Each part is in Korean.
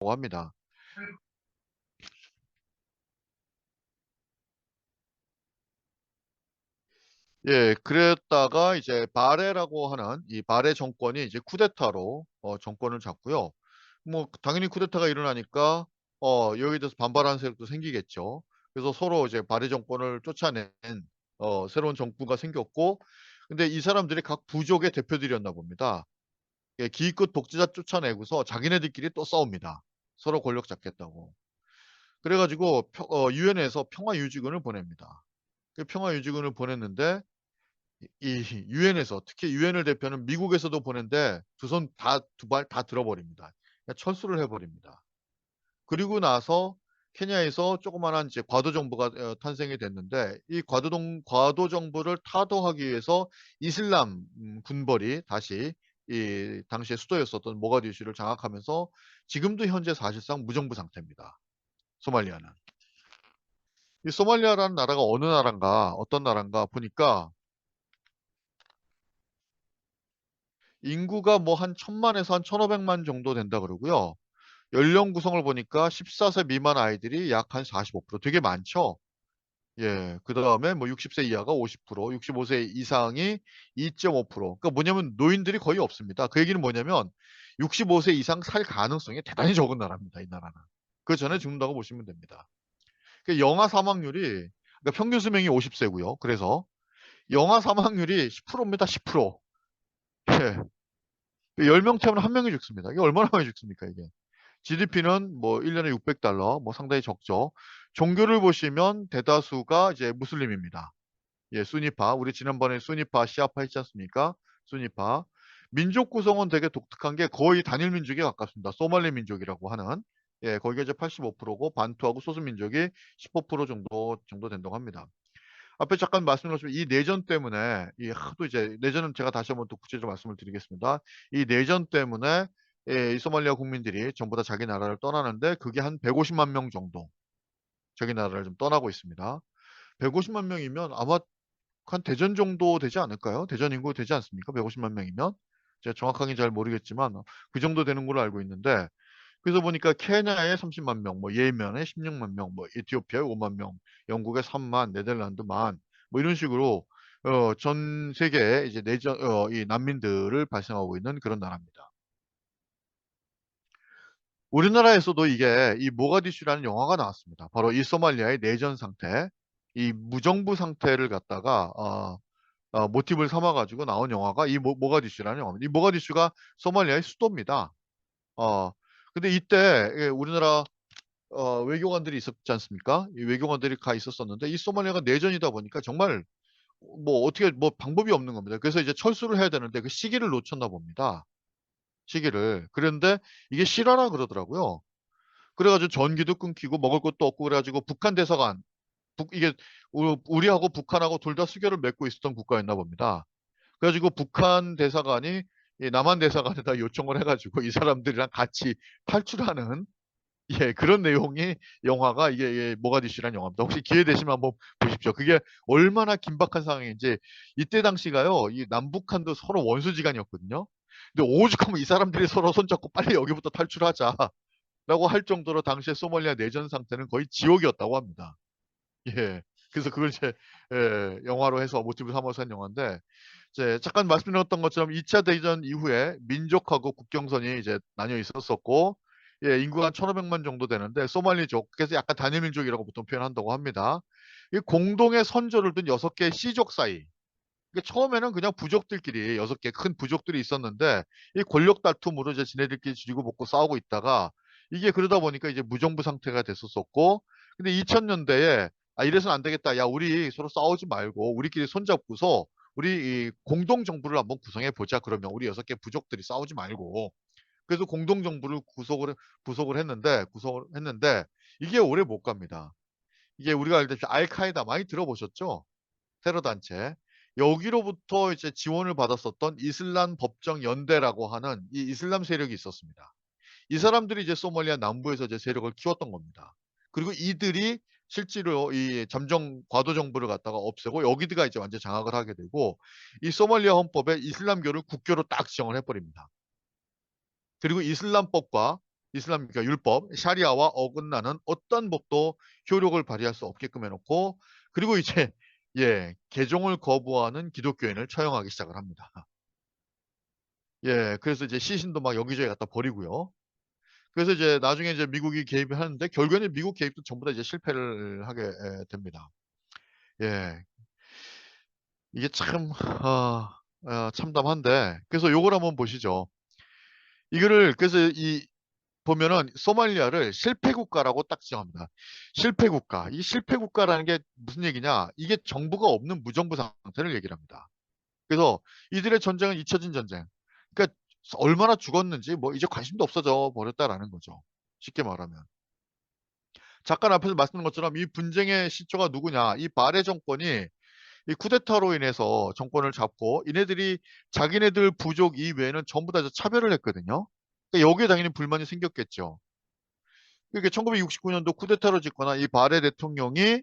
합니다. 예, 그랬다가 이제 바레라고 하는 이 바레 정권이 이제 쿠데타로 정권을 잡고요. 뭐 당연히 쿠데타가 일어나니까 여기에 대해서 반발하는 세력도 생기겠죠. 그래서 서로 이제 바레 정권을 쫓아낸 새로운 정부가 생겼고, 근데 이 사람들이 각 부족의 대표들이었나 봅니다. 예, 기껏 독재자 쫓아내고서 자기네들끼리 또 싸웁니다. 서로 권력 잡겠다고. 그래가지고 유엔에서 평화유지군을 보냅니다. 그 평화유지군을 보냈는데 이 유엔에서 특히 유엔을 대표하는 미국에서도 보낸데 두 손 다 두 발 다 들어버립니다. 그냥 철수를 해버립니다. 그리고 나서 케냐에서 조그마한 이제 과도 정부가 탄생이 됐는데 이 과도 정부를 타도하기 위해서 이슬람 군벌이 다시 이 당시의 수도였었던 모가디슈를 장악하면서 지금도 현재 사실상 무정부 상태입니다. 소말리아는. 이 소말리아라는 나라가 어느 나라인가 어떤 나라인가 보니까 인구가 뭐 한 1000만에서 한 1500만 정도 된다 그러고요. 연령 구성을 보니까 14세 미만 아이들이 약 한 45% 되게 많죠. 예. 그다음에 뭐 60세 이하가 50%, 65세 이상이 2.5%. 그러니까 뭐냐면 노인들이 거의 없습니다. 그 얘기는 뭐냐면 65세 이상 살 가능성이 대단히 적은 나라입니다, 이 나라는. 그전에 죽는다고 보시면 됩니다. 그 영아 사망률이 그러니까 평균 수명이 50세고요. 그래서 영아 사망률이 10%입니다. 10%. 예. 10명 태우면 1명이 죽습니다. 이게 얼마나 많이 죽습니까, 이게. GDP는 뭐 1년에 600달러, 뭐 상당히 적죠. 종교를 보시면 대다수가 이제 무슬림입니다. 예, 수니파. 우리 지난번에 수니파, 시아파 했지 않습니까? 수니파. 민족 구성은 되게 독특한 게 거의 단일 민족에 가깝습니다. 소말리 민족이라고 하는. 예, 거기가 이제 85%고 반투하고 소수 민족이 15% 정도 된다고 합니다. 앞에 잠깐 말씀드렸지만 이 내전 때문에 이 하도 이제 내전은 제가 다시 한번 또 구체적으로 말씀을 드리겠습니다. 이 내전 때문에 이 소말리아 국민들이 전부 다 자기 나라를 떠나는데 그게 한 150만 명 정도 자기 나라를 좀 떠나고 있습니다. 150만 명이면 아마 한 대전 정도 되지 않을까요? 대전 인구 되지 않습니까? 150만 명이면 제가 정확하게 잘 모르겠지만 그 정도 되는 걸로 알고 있는데 그래서 보니까 케냐에 30만 명, 뭐 예멘에 16만 명, 뭐 에티오피아에 5만 명, 영국에 3만, 네덜란드 만, 뭐 이런 식으로 전 세계에 이제 내전 이 난민들을 발생하고 있는 그런 나라입니다. 우리나라에서도 이게 이 모가디슈라는 영화가 나왔습니다. 바로 이 소말리아의 내전 상태, 이 무정부 상태를 갖다가 모티브를 삼아가지고 나온 영화가 이 모가디슈라는 영화입니다. 이 모가디슈가 소말리아의 수도입니다. 어, 근데 이때 예, 우리나라 외교관들이 있었지 않습니까? 이 외교관들이 가 있었었는데 이 소말리아가 내전이다 보니까 정말 뭐 어떻게 뭐 방법이 없는 겁니다. 그래서 이제 철수를 해야 되는데 그 시기를 놓쳤나 봅니다. 시기를. 그런데 이게 실화라 그러더라고요. 그래가지고 전기도 끊기고 먹을 것도 없고 그래가지고 북한 대사관 이게 우리하고 북한하고 둘 다 수교를 맺고 있었던 국가였나 봅니다. 그래가지고 북한 대사관이 이 남한 대사관에다 요청을 해가지고 이 사람들이랑 같이 탈출하는 예, 그런 내용이 영화가 이게 모가디슈라는 영화입니다. 혹시 기회 되시면 한번 보십시오. 그게 얼마나 긴박한 상황인지 이때 당시가요. 이 남북한도 서로 원수지간이었거든요. 근데 오죽하면 이 사람들이 서로 손잡고 빨리 여기부터 탈출하자라고 할 정도로 당시에 소말리아 내전 상태는 거의 지옥이었다고 합니다. 예. 그래서 그걸 이제 영화로 해서 모티브 삼아서 한 영화인데 이제 잠깐 말씀드렸던 것처럼 2차 대전 이후에 민족하고 국경선이 이제 나뉘어 있었었고 예, 인구가 한 1,500만 정도 되는데 소말리족 그래서 약간 단일 민족이라고 보통 표현한다고 합니다. 이 공동의 선조를 둔 6개의 씨족 사이 이게 처음에는 그냥 부족들끼리 6개 큰 부족들이 있었는데 이 권력 다툼으로 이제 지네들끼리 지리고 볶고 싸우고 있다가 이게 그러다 보니까 이제 무정부 상태가 됐었었고 근데 2000년대에 이래서는 안 되겠다. 야, 우리 서로 싸우지 말고 우리끼리 손잡고서 우리 이 공동 정부를 한번 구성해 보자. 그러면 우리 6개 부족들이 싸우지 말고 그래서 공동 정부를 구성을 했는데 이게 오래 못 갑니다. 이게 우리가 알다시피 알카에다 많이 들어보셨죠? 테러 단체. 여기로부터 이제 지원을 받았었던 이슬람 법정 연대라고 하는 이 이슬람 세력이 있었습니다. 이 사람들이 이제 소말리아 남부에서 이제 세력을 키웠던 겁니다. 그리고 이들이 실제로 이 잠정 과도 정부를 갖다가 없애고 여기드가 이제 완전 장악을 하게 되고 이 소말리아 헌법에 이슬람교를 국교로 딱 지정을 해버립니다. 그리고 이슬람법과 이슬람과 율법, 샤리아와 어긋나는 어떤 법도 효력을 발휘할 수 없게끔 해놓고, 그리고 이제 개종을 거부하는 기독교인을 처형하기 시작을 합니다. 그래서 이제 시신도 막 여기저기 갖다 버리고요. 그래서 이제 나중에 이제 미국이 개입을 하는데 결국에는 미국 개입도 전부 다 이제 실패를 하게 됩니다. 예, 이게 참 참담한데, 그래서 요걸 한번 보시죠. 이거를 그래서 이 보면은 소말리아를 실패 국가라고 딱 지정합니다. 실패 국가. 이 실패 국가라는 게 무슨 얘기냐? 이게 정부가 없는 무정부 상태를 얘기를 합니다. 그래서 이들의 전쟁은 잊혀진 전쟁. 그러니까 얼마나 죽었는지 뭐 이제 관심도 없어져 버렸다라는 거죠. 쉽게 말하면. 잠깐 앞에서 말씀드린 것처럼 이 분쟁의 시초가 누구냐? 이 바레 정권이 이 쿠데타로 인해서 정권을 잡고 이네들이 자기네들 부족 이외에는 전부 다 차별을 했거든요. 그러니까 여기에 당연히 불만이 생겼겠죠. 그게 1969년도 쿠데타로 짓거나 이 바레 대통령이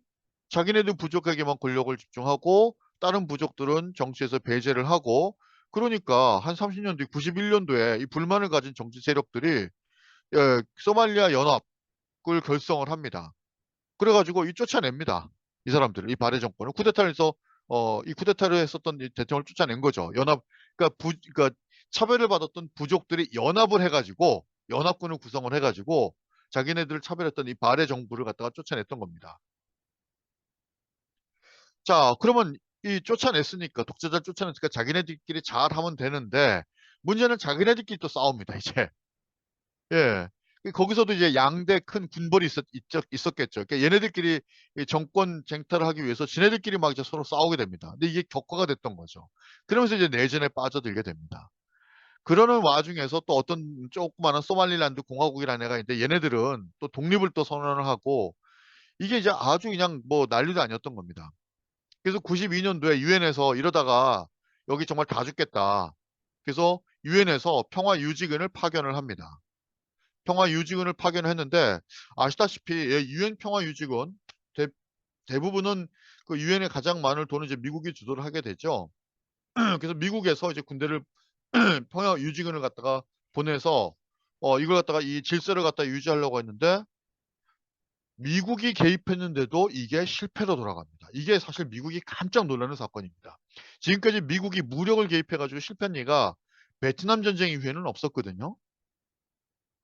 자기네들 부족에게만 권력을 집중하고 다른 부족들은 정치에서 배제를 하고, 그러니까 한 30년 뒤 91년도에 이 불만을 가진 정치 세력들이 소말리아 연합을 결성을 합니다. 그래가지고 이 쫓아냅니다. 이 사람들을, 이 바레 정권을 쿠데타를 해서 이 쿠데타를 했었던 이 대통령을 쫓아낸 거죠. 그러니까 차별을 받았던 부족들이 연합을 해가지고 연합군을 구성을 해가지고 자기네들을 차별했던 이 바레 정부를 갖다가 쫓아냈던 겁니다. 자, 그러면 이 쫓아냈으니까 독재자를 쫓아냈으니까 자기네들끼리 잘 하면 되는데 문제는 자기네들끼리 또 싸웁니다. 이제 예. 거기서도 이제 양대 큰 군벌이 있었겠죠. 그러니까 얘네들끼리 이 정권 쟁탈을 하기 위해서 지네들끼리 막 이제 서로 싸우게 됩니다. 근데 이게 격화가 됐던 거죠. 그러면서 이제 내전에 빠져들게 됩니다. 그러는 와중에서 또 어떤 조그마한 소말리란드 공화국이라는 애가 있는데 얘네들은 또 독립을 또 선언을 하고 이게 이제 아주 그냥 뭐 난리도 아니었던 겁니다. 그래서 92년도에 유엔에서 이러다가 여기 정말 다 죽겠다. 그래서 유엔에서 평화유지군을 파견을 합니다. 평화유지군을 파견했는데 아시다시피 유엔 평화유지군 대, 대부분은 그 유엔에 가장 많은 돈을 이제 미국이 주도를 하게 되죠. 그래서 미국에서 이제 군대를 평화유지군을 갖다가 보내서 이걸 갖다가 이 질서를 갖다 유지하려고 했는데 미국이 개입했는데도 이게 실패로 돌아갑니다. 이게 사실 미국이 깜짝 놀라는 사건입니다. 지금까지 미국이 무력을 개입해가지고 실패한 예가 베트남 전쟁 이후에는 없었거든요.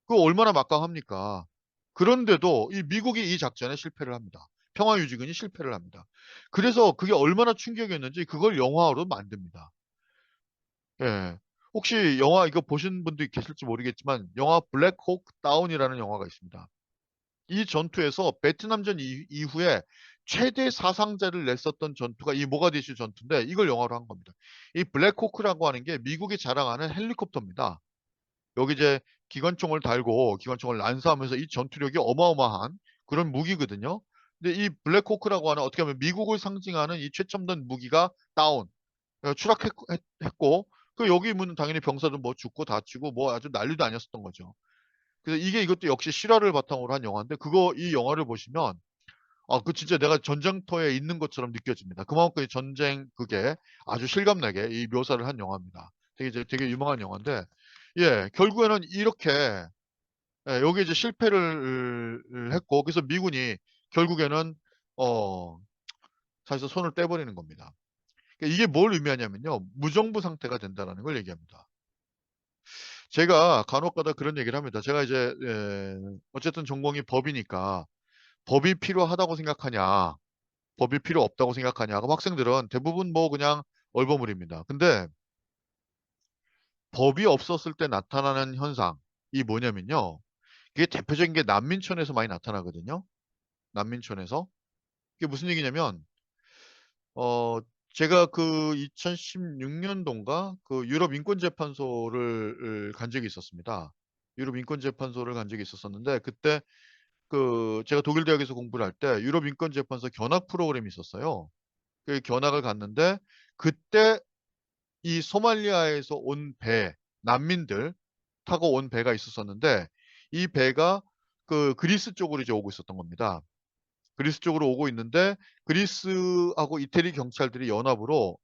그거 얼마나 막강합니까? 그런데도 이 미국이 이 작전에 실패를 합니다. 평화유지군이 실패를 합니다. 그래서 그게 얼마나 충격이었는지 그걸 영화로 만듭니다. 예. 혹시 영화 이거 보신 분도 계실지 모르겠지만 영화 블랙호크 다운이라는 영화가 있습니다. 이 전투에서 베트남전 이후에 최대 사상자를 냈었던 전투가 이 모가디슈 전투인데 이걸 영화로 한 겁니다. 이 블랙호크라고 하는 게 미국이 자랑하는 헬리콥터입니다. 여기 이제 기관총을 달고 기관총을 난사하면서 이 전투력이 어마어마한 그런 무기거든요. 근데 이 블랙호크라고 하는 어떻게 보면 미국을 상징하는 이 최첨단 무기가 다운, 추락했고, 그 여기 있는 당연히 병사도 뭐 죽고 다치고 뭐 아주 난리도 아니었었던 거죠. 그래서 이것도 역시 실화를 바탕으로 한 영화인데 이 영화를 보시면 그 진짜 내가 전쟁터에 있는 것처럼 느껴집니다. 그만큼 이 전쟁 그게 아주 실감나게 이 묘사를 한 영화입니다. 되게 유명한 영화인데 결국에는 이렇게 여기 이제 실패를 했고 그래서 미군이 결국에는 어 사실 손을 떼버리는 겁니다. 그러니까 이게 뭘 의미하냐면요. 무정부 상태가 된다는 걸 얘기합니다. 제가 간혹가다 그런 얘기를 합니다. 제가 이제 어쨌든 전공이 법이니까 법이 필요하다고 생각하냐, 법이 필요 없다고 생각하냐. 그럼 학생들은 대부분 뭐 그냥 얼버무립니다. 근데 법이 없었을 때 나타나는 현상이 뭐냐면요. 이게 대표적인 게 난민촌에서 많이 나타나거든요. 난민촌에서. 이게 무슨 얘기냐면, 어, 제가 그 2016년도인가 그 유럽 인권재판소를 간 적이 있었습니다. 유럽 인권재판소를 간 적이 있었었는데, 그때 그 제가 독일 대학에서 공부를 할 때 유럽 인권재판소 견학 프로그램이 있었어요. 그 견학을 갔는데, 그때 이 소말리아에서 온 난민들 타고 온 배가 있었었는데, 이 배가 그 그리스 쪽으로 이제 오고 있었던 겁니다. 그리스 쪽으로 오고 있는데 그리스하고 이태리 경찰들이 연합으로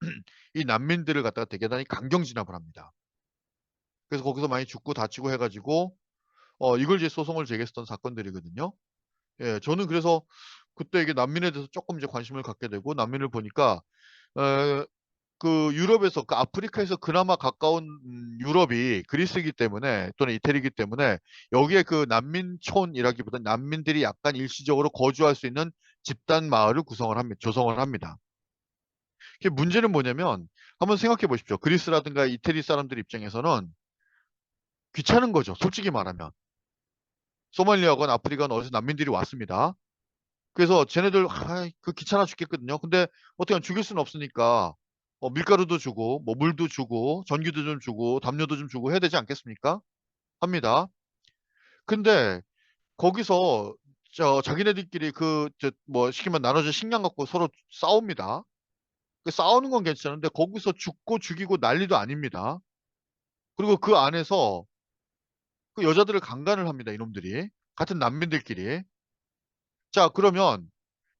이 난민들을 갖다가 대단히 강경 진압을 합니다. 그래서 거기서 많이 죽고 다치고 해가지고 이걸 이제 소송을 제기했었던 사건들이거든요. 예, 저는 그래서 그때 이게 난민에 대해서 조금 이제 관심을 갖게 되고 난민을 보니까 어, 그 유럽에서 그 아프리카에서 그나마 가까운 유럽이 그리스이기 때문에 또는 이태리이기 때문에 여기에 그 난민촌이라기보다 난민들이 약간 일시적으로 거주할 수 있는 집단 마을을 구성을 합니다. 조성을 합니다. 이게 문제는 뭐냐면 한번 생각해 보십시오. 그리스라든가 이태리 사람들 입장에서는 귀찮은 거죠. 솔직히 말하면. 소말리아건 아프리카건 어디서 난민들이 왔습니다. 그래서 쟤네들 그 귀찮아 죽겠거든요. 근데 어떻게 하면 죽일 수는 없으니까 밀가루도 주고 뭐 물도 주고 전기도 좀 주고 담요도 좀 주고 해야 되지 않겠습니까? 합니다. 근데 거기서 자기네들끼리 그 저 뭐 시키면 나눠준 식량 갖고 서로 싸웁니다. 그 싸우는 건 괜찮은데 거기서 죽고 죽이고 난리도 아닙니다. 그리고 그 안에서 그 여자들을 강간을 합니다. 이놈들이 같은 난민들끼리. 자, 그러면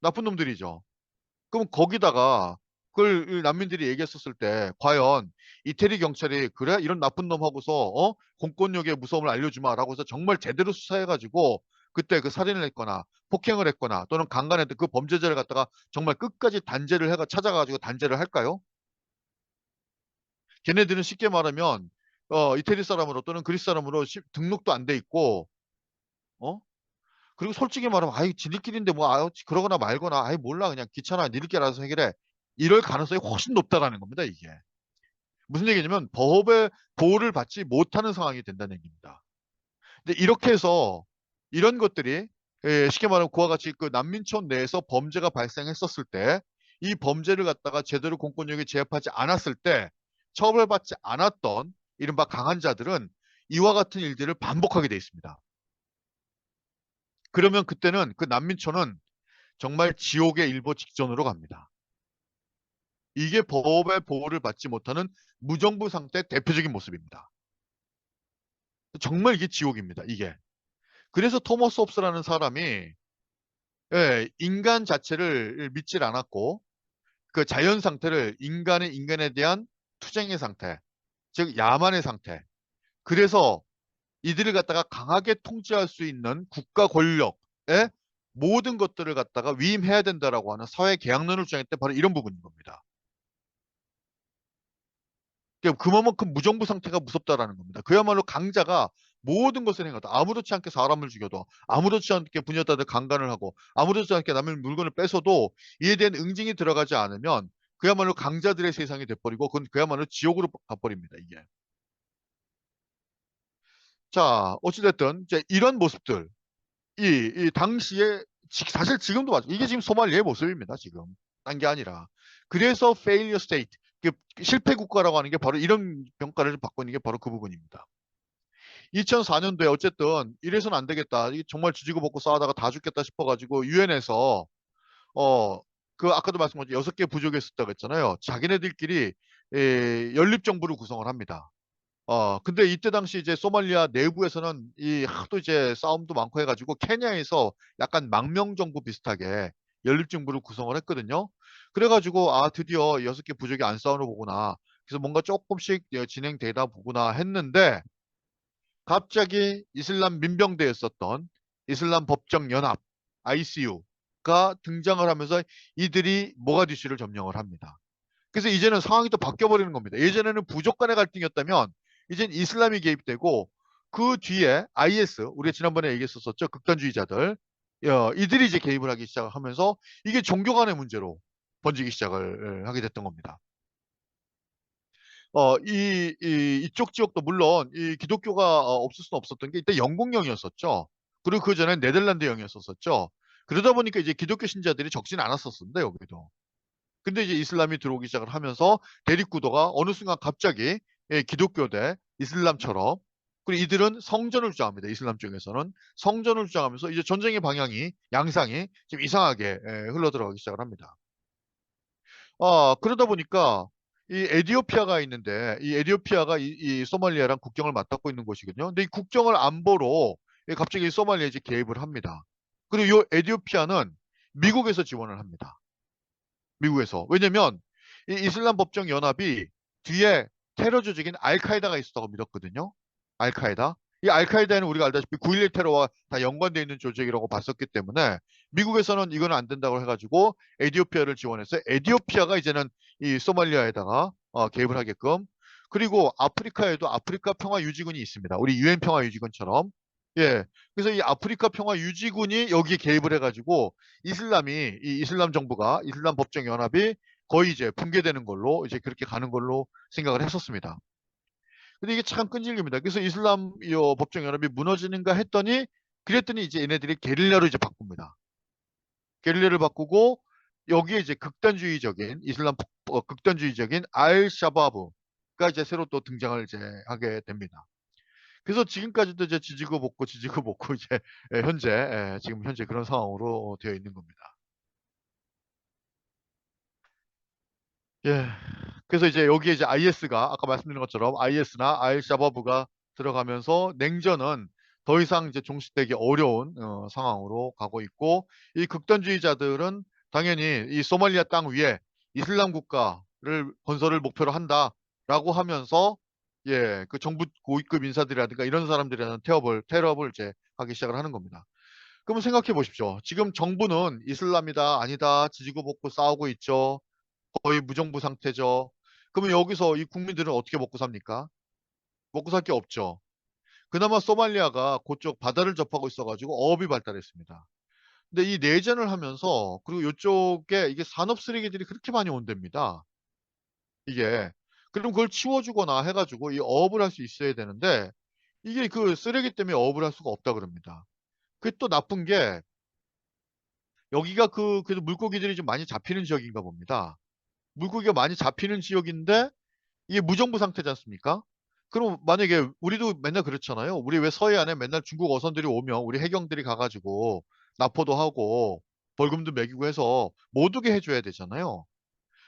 나쁜 놈들이죠. 그럼 거기다가 그걸 난민들이 얘기했었을 때 과연 이태리 경찰이 그래? 이런 나쁜 놈 하고서 공권력의 무서움을 알려주마라고 해서 정말 제대로 수사해가지고 그때 그 살인을 했거나 폭행을 했거나 또는 강간했던 그 범죄자를 갖다가 정말 끝까지 단죄를 해가 찾아가지고 단죄를 할까요? 걔네들은 쉽게 말하면 이태리 사람으로 또는 그리스 사람으로 등록도 안 돼 있고 어? 그리고 솔직히 말하면 아이 지들끼리인데 뭐 그러거나 말거나 아이 몰라 그냥 귀찮아 니들끼리 알아서 해결해 이럴 가능성이 훨씬 높다라는 겁니다 이게. 무슨 얘기냐면 법의 보호를 받지 못하는 상황이 된다는 얘기입니다. 근데 이렇게 해서 이런 것들이 쉽게 말하면 그와 같이 그 난민촌 내에서 범죄가 발생했었을 때 이 범죄를 갖다가 제대로 공권력이 제압하지 않았을 때 처벌받지 않았던 이른바 강한 자들은 이와 같은 일들을 반복하게 돼 있습니다. 그러면 그때는 그 난민촌은 정말 지옥의 일보 직전으로 갑니다. 이게 법의 보호를 받지 못하는 무정부 상태의 대표적인 모습입니다. 정말 이게 지옥입니다. 이게. 그래서 토머스 홉스라는 사람이 인간 자체를 믿질 않았고 그 자연 상태를 인간에 대한 투쟁의 상태, 즉 야만의 상태. 그래서 이들을 갖다가 강하게 통제할 수 있는 국가 권력의 모든 것들을 갖다가 위임해야 된다라고 하는 사회 계약론을 주장했던 바로 이런 부분인 겁니다. 그만큼 무정부 상태가 무섭다라는 겁니다. 그야말로 강자가 모든 것을 행하다. 아무렇지 않게 사람을 죽여도 아무렇지 않게 부녀자들 강간을 하고 아무렇지 않게 남의 물건을 뺏어도 이에 대한 응징이 들어가지 않으면 그야말로 강자들의 세상이 돼버리고 그건 그야말로 지옥으로 가버립니다. 이게. 자, 어찌됐든 이제 이런 모습들 이 당시에 사실 지금도 맞죠. 이게 지금 소말리아의 모습입니다. 지금. 딴 게 아니라. 그래서 failure state, 그 실패 국가라고 하는 게 바로 이런 평가를 받고 있는 게 바로 그 부분입니다. 2004년도에 어쨌든 이래서는 안 되겠다. 이게 정말 지지고 볶고 싸우다가 다 죽겠다 싶어가지고 유엔에서 어, 그 아까도 말씀드린 6개 부족이 있었다고 했잖아요. 자기네들끼리 연립정부를 구성을 합니다. 근데 이때 당시 이제 소말리아 내부에서는 이 하도 이제 싸움도 많고 해가지고 케냐에서 약간 망명정부 비슷하게 연립정부를 구성을 했거든요. 그래가지고 드디어 6개 부족이 안 싸우는 거구나. 그래서 뭔가 조금씩 진행되다 보구나 했는데 갑자기 이슬람 민병대였었던 이슬람 법정연합 ICU가 등장을 하면서 이들이 모가디슈를 점령을 합니다. 그래서 이제는 상황이 또 바뀌어버리는 겁니다. 예전에는 부족 간의 갈등이었다면 이젠 이슬람이 개입되고 그 뒤에 IS, 우리가 지난번에 얘기했었죠. 극단주의자들. 이들이 이제 개입을 하기 시작하면서 이게 종교 간의 문제로 번지기 시작을 하게 됐던 겁니다. 이쪽 지역도 물론 이 기독교가 없을 수는 없었던 게 이때 영국령이었었죠. 그리고 그 전에 네덜란드령이었었죠. 그러다 보니까 이제 기독교 신자들이 적진 않았었는데 여기도. 근데 이제 이슬람이 들어오기 시작을 하면서 대립구도가 어느 순간 갑자기 기독교 대 이슬람처럼 그리고 이들은 성전을 주장합니다. 이슬람 쪽에서는 성전을 주장하면서 이제 전쟁의 방향이 양상이 좀 이상하게 흘러들어가기 시작을 합니다. 그러다 보니까 이 에디오피아가 있는데 이 에디오피아가 이 소말리아랑 국경을 맞닿고 있는 곳이거든요. 근데 이 국경을 안보로 갑자기 소말리아에 이제 개입을 합니다. 그리고 이 에디오피아는 미국에서 지원을 합니다. 미국에서. 왜냐면 이 이슬람 법정 연합이 뒤에 테러 조직인 알카에다가 있었다고 믿었거든요. 알카에다. 이 알카에다는 우리가 알다시피 9.11 테러와 다 연관되어 있는 조직이라고 봤었기 때문에 미국에서는 이건 안 된다고 해가지고 에디오피아를 지원해서 에디오피아가 이제는 이 소말리아에다가 개입을 하게끔, 그리고 아프리카에도 아프리카 평화 유지군이 있습니다. 우리 유엔 평화 유지군처럼. 예. 그래서 이 아프리카 평화 유지군이 여기에 개입을 해가지고 이 이슬람 정부가 이슬람 법정 연합이 거의 이제 붕괴되는 걸로 이제 그렇게 가는 걸로 생각을 했었습니다. 근데 이게 참 끈질깁니다. 그래서 이슬람 법정연합이 무너지는가 했더니 그랬더니 이제 얘네들이 게릴라로 이제 바꿉니다. 게릴라를 바꾸고 여기에 이제 극단주의적인 극단주의적인 알 샤바브가 이제 새로 또 등장을 이제 하게 됩니다. 그래서 지금까지도 이제 지지고 볶고 이제 지금 현재 그런 상황으로 되어 있는 겁니다. 예. 그래서 이제 여기에 이제 IS가 아까 말씀드린 것처럼 IS나 알샤바브가 들어가면서 냉전은 더 이상 이제 종식되기 어려운 상황으로 가고 있고, 이 극단주의자들은 당연히 이 소말리아 땅 위에 이슬람 국가를 건설을 목표로 한다라고 하면서 그 정부 고위급 인사들이라든가 이런 사람들이라는 테러를 이제 하기 시작을 하는 겁니다. 그러면 생각해 보십시오. 지금 정부는 이슬람이다 아니다 지지고 볶고 싸우고 있죠. 거의 무정부 상태죠. 그러면 여기서 이 국민들은 어떻게 먹고 삽니까? 먹고 살 게 없죠. 그나마 소말리아가 그쪽 바다를 접하고 있어가지고 어업이 발달했습니다. 근데 이 내전을 하면서 그리고 이쪽에 이게 산업 쓰레기들이 그렇게 많이 온답니다. 이게. 그럼 그걸 치워주거나 해가지고 이 어업을 할 수 있어야 되는데 이게 그 쓰레기 때문에 어업을 할 수가 없다 그럽니다. 그게 또 나쁜 게 여기가 그래도 물고기들이 좀 많이 잡히는 지역인가 봅니다. 물고기가 많이 잡히는 지역인데 이게 무정부 상태지 않습니까? 그럼 만약에 우리도 맨날 그렇잖아요. 우리 왜 서해안에 맨날 중국 어선들이 오면 우리 해경들이 가가지고 납포도 하고 벌금도 매기고 해서 못 오게 해줘야 되잖아요.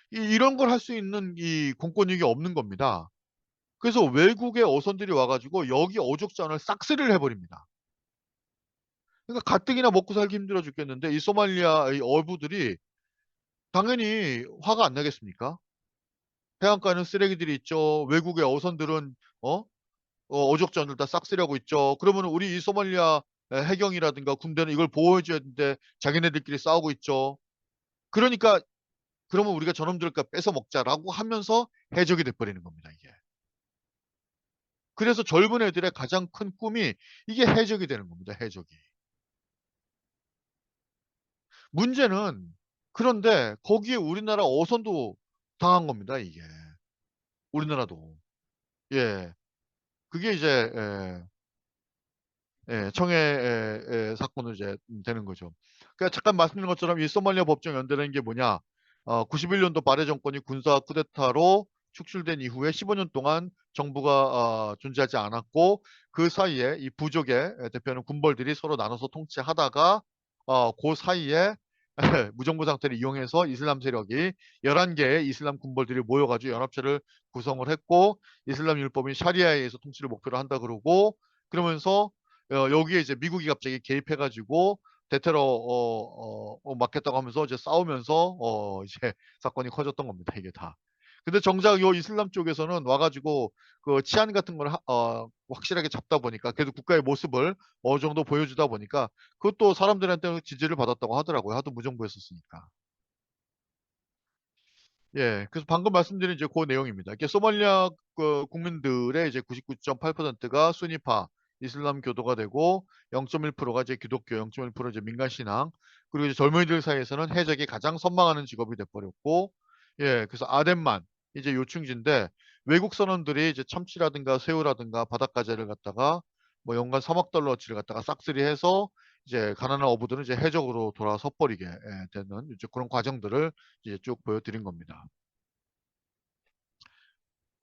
이런 걸 할 수 있는 이 공권력이 없는 겁니다. 그래서 외국의 어선들이 와가지고 여기 어족장을 싹쓸이를 해버립니다. 그러니까 가뜩이나 먹고 살기 힘들어 죽겠는데 이 소말리아 이 어부들이 당연히 화가 안 나겠습니까? 해안가에는 쓰레기들이 있죠. 외국의 어선들은 어? 어족장들 다 싹쓸이하고 있죠. 그러면 우리 이 소말리아 해경이라든가 군대는 이걸 보호해줘야 되는데 자기네들끼리 싸우고 있죠. 그러니까 그러면 우리가 저놈들과 뺏어 먹자라고 하면서 해적이 돼버리는 겁니다, 이게. 그래서 젊은 애들의 가장 큰 꿈이 이게 해적이 되는 겁니다, 해적이. 문제는 그런데 거기에 우리나라 어선도 당한 겁니다, 이게. 우리나라도. 예. 그게 이제 청해 사건으로 이제 되는 거죠. 그러니까 잠깐 말씀드린 것처럼 이 소말리아 법정 연대라는 게 뭐냐? 91년도 바레 정권이 군사 쿠데타로 축출된 이후에 15년 동안 정부가 존재하지 않았고 그 사이에 이 부족의 대표하는 군벌들이 서로 나눠서 통치하다가 그 사이에 무정부 상태를 이용해서 이슬람 세력이 11개의 이슬람 군벌들이 모여가지고 연합체를 구성을 했고 이슬람 율법인 샤리아에 의해서 통치를 목표로 한다 그러고 그러면서 여기에 이제 미국이 갑자기 개입해가지고 대테러 막겠다고 하면서 이제 싸우면서 이제 사건이 커졌던 겁니다. 이게 다. 근데 정작 요 이슬람 쪽에서는 와가지고 그 치안 같은 걸 확실하게 잡다 보니까 그래도 국가의 모습을 어느 정도 보여주다 보니까 그것도 사람들한테 지지를 받았다고 하더라고요. 하도 무정부였었으니까. 예, 그래서 방금 말씀드린 이제 그 내용입니다. 이게 소말리아 국민들의 이제 99.8%가 수니파 이슬람 교도가 되고 0.1%가 이제 기독교, 0.1% 이제 민간 신앙, 그리고 이제 젊은이들 사이에서는 해적이 가장 선망하는 직업이 돼버렸고, 예, 그래서 아덴만 이제 요충지인데 외국 선원들이 이제 참치라든가 새우라든가 바닷가재를 갖다가 뭐 연간 3억 달러어치를 갖다가 싹쓸이해서 이제 가난한 어부들은 이제 해적으로 돌아서 버리게 되는 이제 그런 과정들을 이제 쭉 보여드린 겁니다.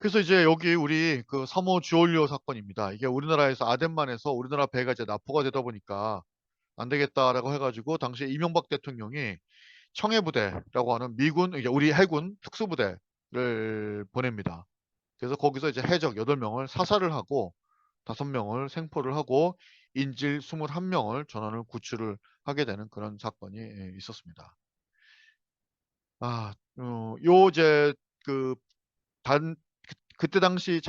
그래서 이제 여기 우리 그 3호 주올리오 사건입니다. 이게 우리나라에서 아덴만에서 우리나라 배가 이제 납포가 되다 보니까 안 되겠다라고 해가지고 당시에 이명박 대통령이 청해부대라고 하는 미군, 이제 우리 해군 특수부대를 보냅니다. 그래서 거기서 이제 해적 8명을 사살을 하고 5명을 생포를 하고 인질 21명을 전원을 구출을 하게 되는 그런 사건이 있었습니다. 요 이제 그 그때 당시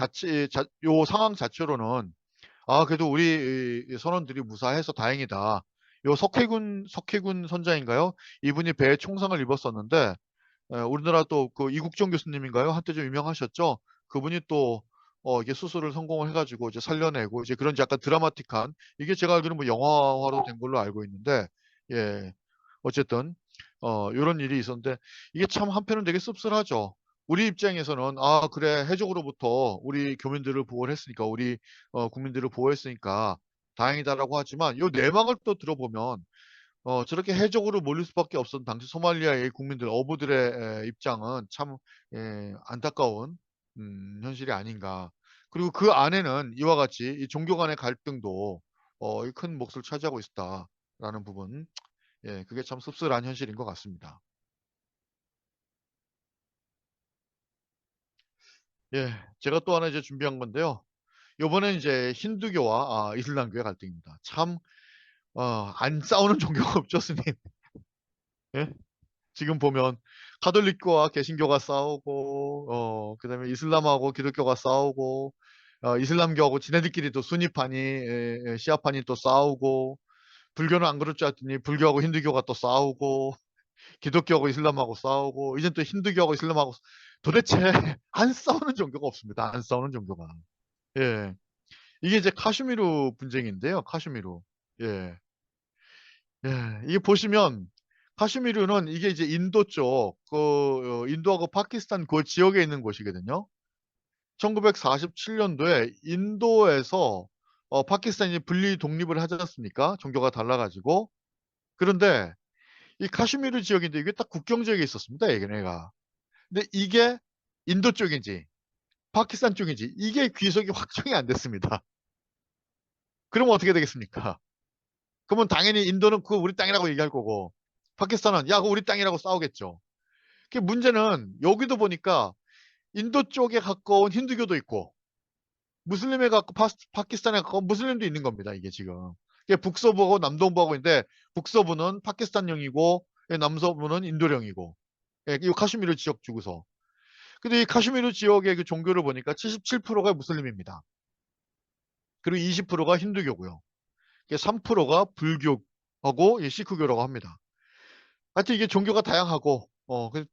요 상황 자체로는 아, 그래도 우리 이 선원들이 무사해서 다행이다. 요 석혜군 선장인가요? 이분이 배에 총상을 입었었는데 우리나라 또 그 이국정 교수님인가요? 한때 좀 유명하셨죠? 그분이 또 이게 수술을 성공을 해가지고 이제 살려내고 이제 그런 약간 드라마틱한 이게 제가 알기로는 뭐 영화화로 된 걸로 알고 있는데 예 어쨌든 이런 일이 있었는데 이게 참 한편은 되게 씁쓸하죠. 우리 입장에서는 아 그래 해적으로부터 우리 교민들을 보호를 했으니까 우리 국민들을 보호했으니까 다행이다라고 하지만 요 내막을 또 들어보면 저렇게 해적으로 몰릴 수밖에 없었던 당시 소말리아의 국민들, 어부들의 입장은 참 안타까운 현실이 아닌가. 그리고 그 안에는 이와 같이 이 종교 간의 갈등도 큰 몫을 차지하고 있다라는 부분, 예, 그게 참 씁쓸한 현실인 것 같습니다. 예, 제가 또 하나 이제 준비한 건데요. 이번엔 이제 힌두교와 이슬람교의 갈등입니다. 참, 안 싸우는 종교가 없죠, 스님. 예? 지금 보면 카톨릭과 개신교가 싸우고 그다음에 이슬람하고 기독교가 싸우고 이슬람교하고 지네들끼리 또 순위판이 시아판이 또 싸우고 불교는 안 그럴 줄 알았더니 불교하고 힌두교가 또 싸우고 기독교하고 이슬람하고 싸우고 이젠 또 힌두교하고 이슬람하고 도대체 안 싸우는 종교가 없습니다. 안 싸우는 종교가. 예. 이게 이제 카슈미르 분쟁인데요. 카슈미르. 예. 예, 이게 보시면 카슈미르는 이게 이제 인도 쪽, 인도하고 파키스탄 그 지역에 있는 곳이거든요. 1947년도에 인도에서 파키스탄이 분리 독립을 하지 않습니까? 종교가 달라가지고. 그런데 이 카슈미르 지역인데 이게 딱 국경 지역에 있었습니다. 얘네가. 근데 이게 인도 쪽인지 파키스탄 쪽인지 이게 귀속이 확정이 안 됐습니다. 그러면 어떻게 되겠습니까? 그러면 당연히 인도는 그거 우리 땅이라고 얘기할 거고 파키스탄은 야, 그거 우리 땅이라고 싸우겠죠. 그 문제는 여기도 보니까 인도 쪽에 가까운 힌두교도 있고 무슬림에 가까운 파키스탄에 가까운 무슬림도 있는 겁니다. 이게 지금. 이게 북서부하고 남동부하고 있는데 북서부는 파키스탄령이고 남서부는 인도령이고 이 카슈미르 지역 주고서. 근데 이 카슈미르 지역의 그 종교를 보니까 77%가 무슬림입니다. 그리고 20%가 힌두교고요. 3%가 불교하고 시크교라고 합니다. 하여튼 이게 종교가 다양하고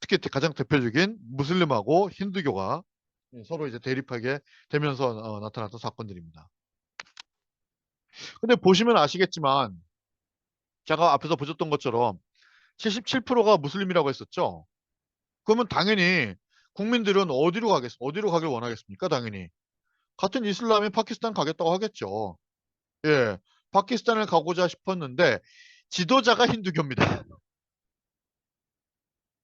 특히 가장 대표적인 무슬림하고 힌두교가 서로 이제 대립하게 되면서 나타났던 사건들입니다. 근데 보시면 아시겠지만 제가 앞에서 보셨던 것처럼 77%가 무슬림이라고 했었죠. 그러면 당연히 국민들은 어디로 가길 원하겠습니까? 당연히 같은 이슬람이 파키스탄 가겠다고 하겠죠. 예, 파키스탄을 가고자 싶었는데 지도자가 힌두교입니다.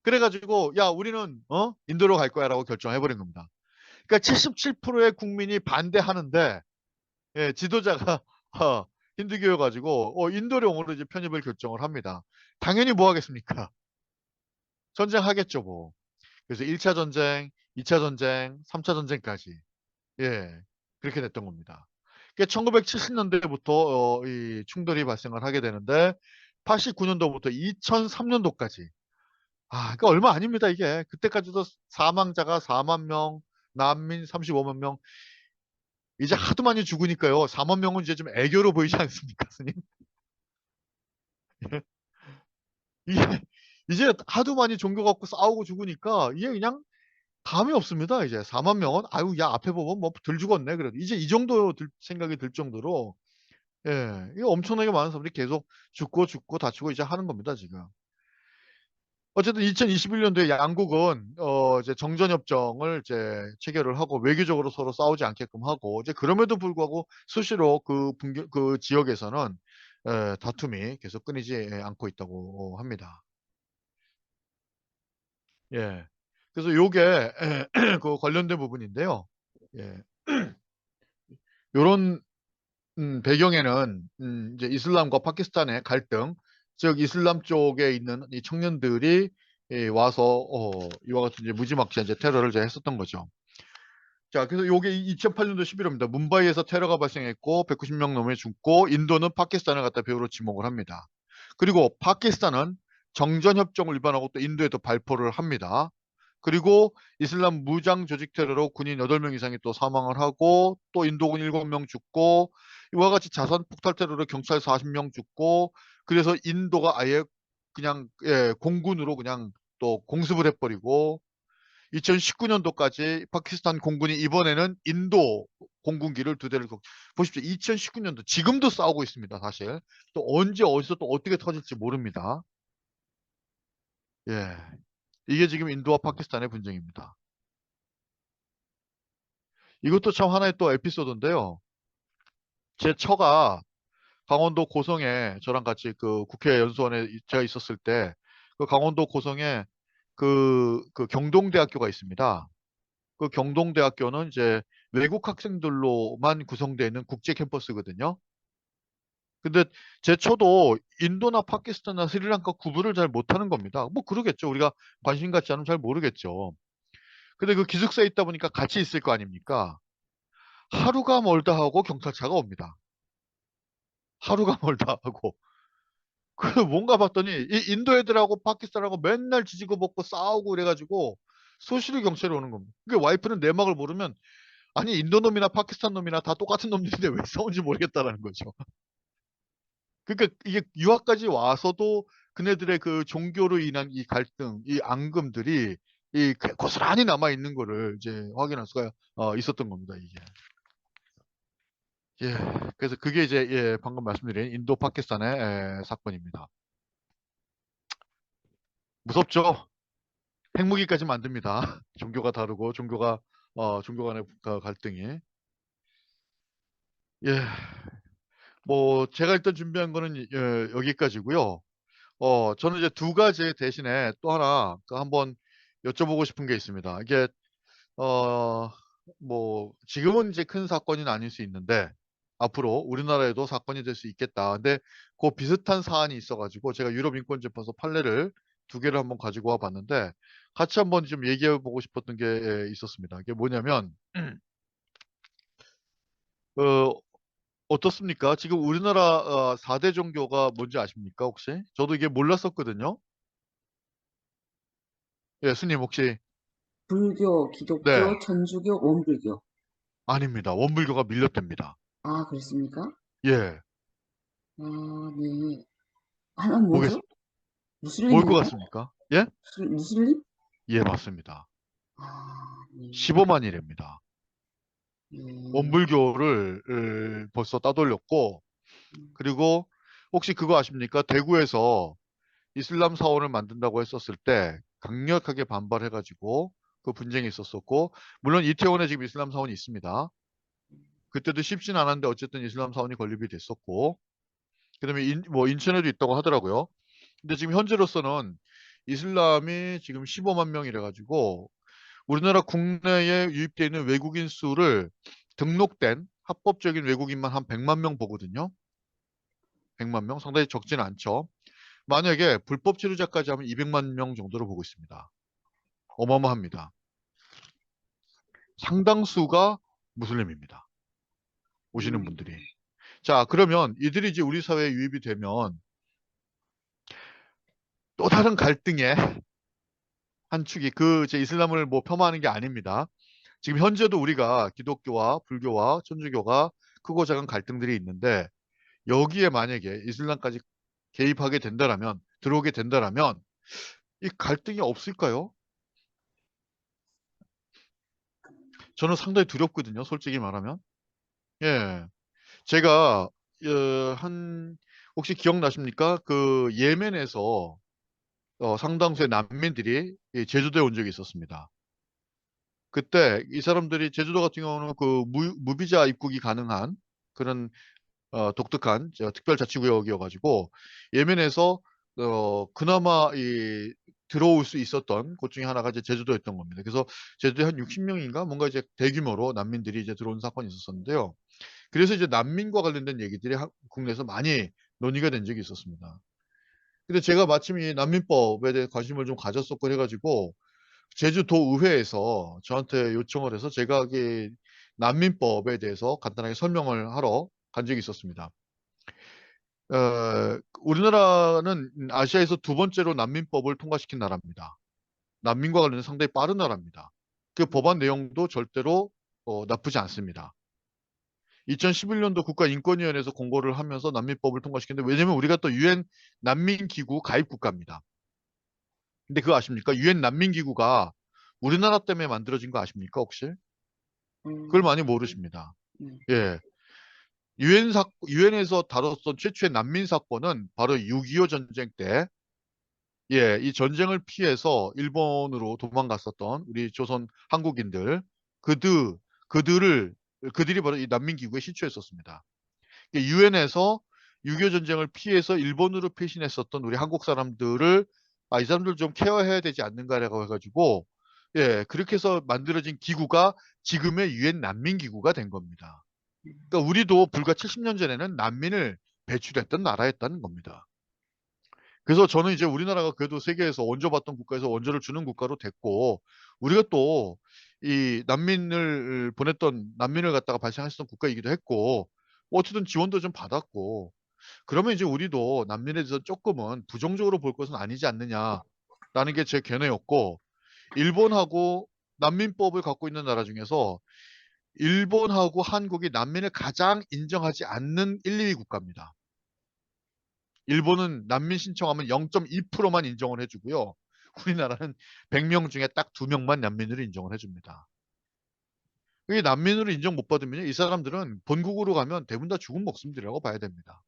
그래가지고 야 우리는 인도로 갈 거야라고 결정해버린 겁니다. 그러니까 77%의 국민이 반대하는데 예, 지도자가 힌두교여가지고 인도령으로 이제 편입을 결정을 합니다. 당연히 뭐 하겠습니까? 전쟁하겠죠 뭐. 그래서 1차 전쟁, 2차 전쟁, 3차 전쟁까지 예 그렇게 됐던 겁니다. 그러니까 1970년대부터 이 충돌이 발생을 하게 되는데 89년도부터 2003년도까지 그러니까 얼마 아닙니다 이게. 그때까지도 사망자가 4만 명, 난민 35만 명. 이제 하도 많이 죽으니까요. 4만 명은 이제 좀 애교로 보이지 않습니까, 스님? 이게 이제 하도 많이 종교 갖고 싸우고 죽으니까 이게 그냥 감이 없습니다. 이제 4만 명은 아유 야 앞에 보면 뭐 덜 죽었네. 그래도 이제 이 정도 생각이 들 정도로 이게 엄청나게 많은 사람들이 계속 죽고 다치고 이제 하는 겁니다, 지금. 어쨌든 2021년도에 양국은 이제 정전협정을 이제 체결을 하고 외교적으로 서로 싸우지 않게끔 하고 이제 그럼에도 불구하고 수시로 그 지역에서는 다툼이 계속 끊이지 않고 있다고 합니다. 예. 그래서 요게 그 관련된 부분인데요. 예. 요런 배경에는 이제 이슬람과 파키스탄의 갈등, 즉 이슬람 쪽에 있는 이 청년들이 와서 이와 같은 이제 무지막지한 이제 테러를 이제 했었던 거죠. 자, 그래서 요게 2008년도 11월입니다. 뭄바이에서 테러가 발생했고 190명 넘게 죽고 인도는 파키스탄을 갖다 배후로 지목을 합니다. 그리고 파키스탄은 정전협정을 위반하고 또 인도에 또 발포를 합니다. 그리고 이슬람 무장 조직 테러로 군인 8명 이상이 또 사망을 하고 또 인도군 7명 죽고 이와 같이 자산 폭발 테러로 경찰 40명 죽고 그래서 인도가 아예 그냥 공군으로 그냥 또 공습을 해버리고 2019년도까지 파키스탄 공군이 이번에는 인도 공군기를 2대를 보십시오. 2019년도 지금도 싸우고 있습니다. 사실 또 언제 어디서 또 어떻게 터질지 모릅니다. 예, 이게 지금 인도와 파키스탄의 분쟁입니다. 이것도 참 하나의 또 에피소드인데요. 제 처가 강원도 고성에 저랑 같이 그 국회 연수원에 제가 있었을 때 그 강원도 고성에 그 경동대학교가 있습니다. 그 경동대학교는 이제 외국 학생들로만 구성되어 있는 국제 캠퍼스거든요. 근데 제 처도 인도나 파키스탄이나 스리랑카 구분을 잘 못하는 겁니다. 뭐 그러겠죠. 우리가 관심 갖지 않으면 잘 모르겠죠. 근데 그 기숙사에 있다 보니까 같이 있을 거 아닙니까? 하루가 멀다 하고 경찰차가 옵니다. 하루가 멀다 하고. 그 뭔가 봤더니 이 인도 애들하고 파키스탄하고 맨날 지지고 볶고 싸우고 그래가지고 소실히 경찰이 오는 겁니다. 그게 와이프는 내막을 모르면 아니 인도 놈이나 파키스탄 놈이나 다 똑같은 놈들인데 왜 싸운지 모르겠다라는 거죠. 그러니까 이게 유학까지 와서도 그네들의 그 종교로 인한 이 갈등, 이 앙금들이 고스란히 남아 있는 거를 이제 확인할 수가 있었던 겁니다. 이게. 예. 그래서 그게 이제 방금 말씀드린 인도 파키스탄의 사건입니다. 무섭죠? 핵무기까지 만듭니다. 종교가 다르고 종교 간의 갈등이. 예. 뭐 제가 일단 준비한 거는 여기까지고요. 저는 이제 두 가지 대신에 또 하나 한번 여쭤보고 싶은 게 있습니다. 이게 어, 뭐 지금은 이제 큰 사건이 아닐 수 있는데 앞으로 우리나라에도 사건이 될 수 있겠다. 근데 그 비슷한 사안이 있어가지고 제가 유럽인권재판소 판례를 2개를 한번 가지고 와 봤는데 같이 한번 좀 얘기해 보고 싶었던 게 있었습니다. 이게 뭐냐면 어, 어떻습니까? 지금 우리나라 4대 종교가 뭔지 아십니까, 혹시? 저도 이게 몰랐었거든요. 예, 스님 혹시 불교, 네, 기독교, 천주교, 원불교. 아닙니다. 원불교가 밀렸답니다. 아, 그렇습니까? 예, 아, 네. 하나는 뭐겠, 뭐죠? 뭘 것 무슬림인가요? 같습니까? 예? 무슬림? 예, 맞습니다. 아, 네. 15만이랍니다. 네. 원불교를 벌써 따돌렸고, 그리고 혹시 그거 아십니까? 대구에서 이슬람 사원을 만든다고 했었을 때 강력하게 반발해가지고 그 분쟁이 있었었고, 물론 이태원에 지금 이슬람 사원이 있습니다. 그때도 쉽진 않았는데 어쨌든 이슬람 사원이 건립이 됐었고, 그다음에 뭐 인천에도 있다고 하더라고요. 근데 지금 현재로서는 이슬람이 지금 15만 명이래 가지고 우리나라 국내에 유입되어 있는 외국인 수를 등록된 합법적인 외국인만 한 100만 명 보거든요. 100만 명 상당히 적지는 않죠. 만약에 불법 체류자까지 하면 200만 명 정도로 보고 있습니다. 어마어마합니다. 상당수가 무슬림입니다. 오시는 음, 분들이. 자, 그러면 이들이 이제 우리 사회에 유입이 되면 또 다른 갈등의 한 축이 제 이슬람을 뭐 폄하하는 게 아닙니다. 지금 현재도 우리가 기독교와 불교와 천주교가 크고 작은 갈등들이 있는데 여기에 만약에 이슬람까지 개입하게 된다라면 들어오게 된다라면 이 갈등이 없을까요? 저는 상당히 두렵거든요. 솔직히 말하면. 예. 제가 한 혹시 기억나십니까? 그 예멘에서 상당수의 난민들이 이 제주도에 온 적이 있었습니다. 그때 이 사람들이 제주도 같은 경우는 그 무비자 입국이 가능한 그런 독특한 특별자치구역이어가지고 예멘에서 그나마 들어올 수 있었던 곳 중에 하나가 이제 제주도였던 겁니다. 그래서 제주도에 한 60명인가 뭔가 이제 대규모로 난민들이 이제 들어온 사건이 있었었는데요. 그래서 이제 난민과 관련된 얘기들이 국내에서 많이 논의가 된 적이 있었습니다. 근데 제가 마침 이 난민법에 대해 관심을 좀 가졌었고 해가지고 제주도 의회에서 저한테 요청을 해서 제가 난민법에 대해서 간단하게 설명을 하러 간 적이 있었습니다. 우리나라는 아시아에서 두 번째로 난민법을 통과시킨 나라입니다. 난민과 관련해서 상당히 빠른 나라입니다. 그 법안 내용도 절대로 나쁘지 않습니다. 2011년도 국가인권위원회에서 공고를 하면서 난민법을 통과시켰는데 왜냐면 우리가 또 유엔 난민기구 가입 국가입니다. 근데 그거 아십니까? 유엔 난민기구가 우리나라 때문에 만들어진 거 아십니까 혹시? 그걸 많이 네. 모르십니다. 네. 예. 유엔에서 다뤘던 최초의 난민 사건은 바로 6.25 전쟁 때, 예, 이 전쟁을 피해서 일본으로 도망갔었던 우리 조선 한국인들, 그들, 그들을, 그들이 바로 이 난민기구에 신청했었습니다. 유엔에서 6.25 전쟁을 피해서 일본으로 피신했었던 우리 한국 사람들을, 이 사람들 좀 케어해야 되지 않는가라고 해가지고, 예, 그렇게 해서 만들어진 기구가 지금의 유엔 난민기구가 된 겁니다. 그러니까 우리도 불과 70년 전에는 난민을 배출했던 나라였다는 겁니다. 그래서 저는 이제 우리나라가 그래도 세계에서 원조 받던 국가에서 원조를 주는 국가로 됐고, 우리가 또 이 난민을 보냈던, 난민을 갖다가 발생했었던 국가이기도 했고, 어쨌든 지원도 좀 받았고, 그러면 이제 우리도 난민에 대해서 조금은 부정적으로 볼 것은 아니지 않느냐라는 게 제 견해였고, 일본하고 난민법을 갖고 있는 나라 중에서 일본하고 한국이 난민을 가장 인정하지 않는 1, 2위 국가입니다. 일본은 난민 신청하면 0.2%만 인정을 해주고요. 우리나라는 100명 중에 딱 2명만 난민으로 인정을 해줍니다. 이 난민으로 인정 못 받으면 이 사람들은 본국으로 가면 대부분 다 죽은 목숨들이라고 봐야 됩니다.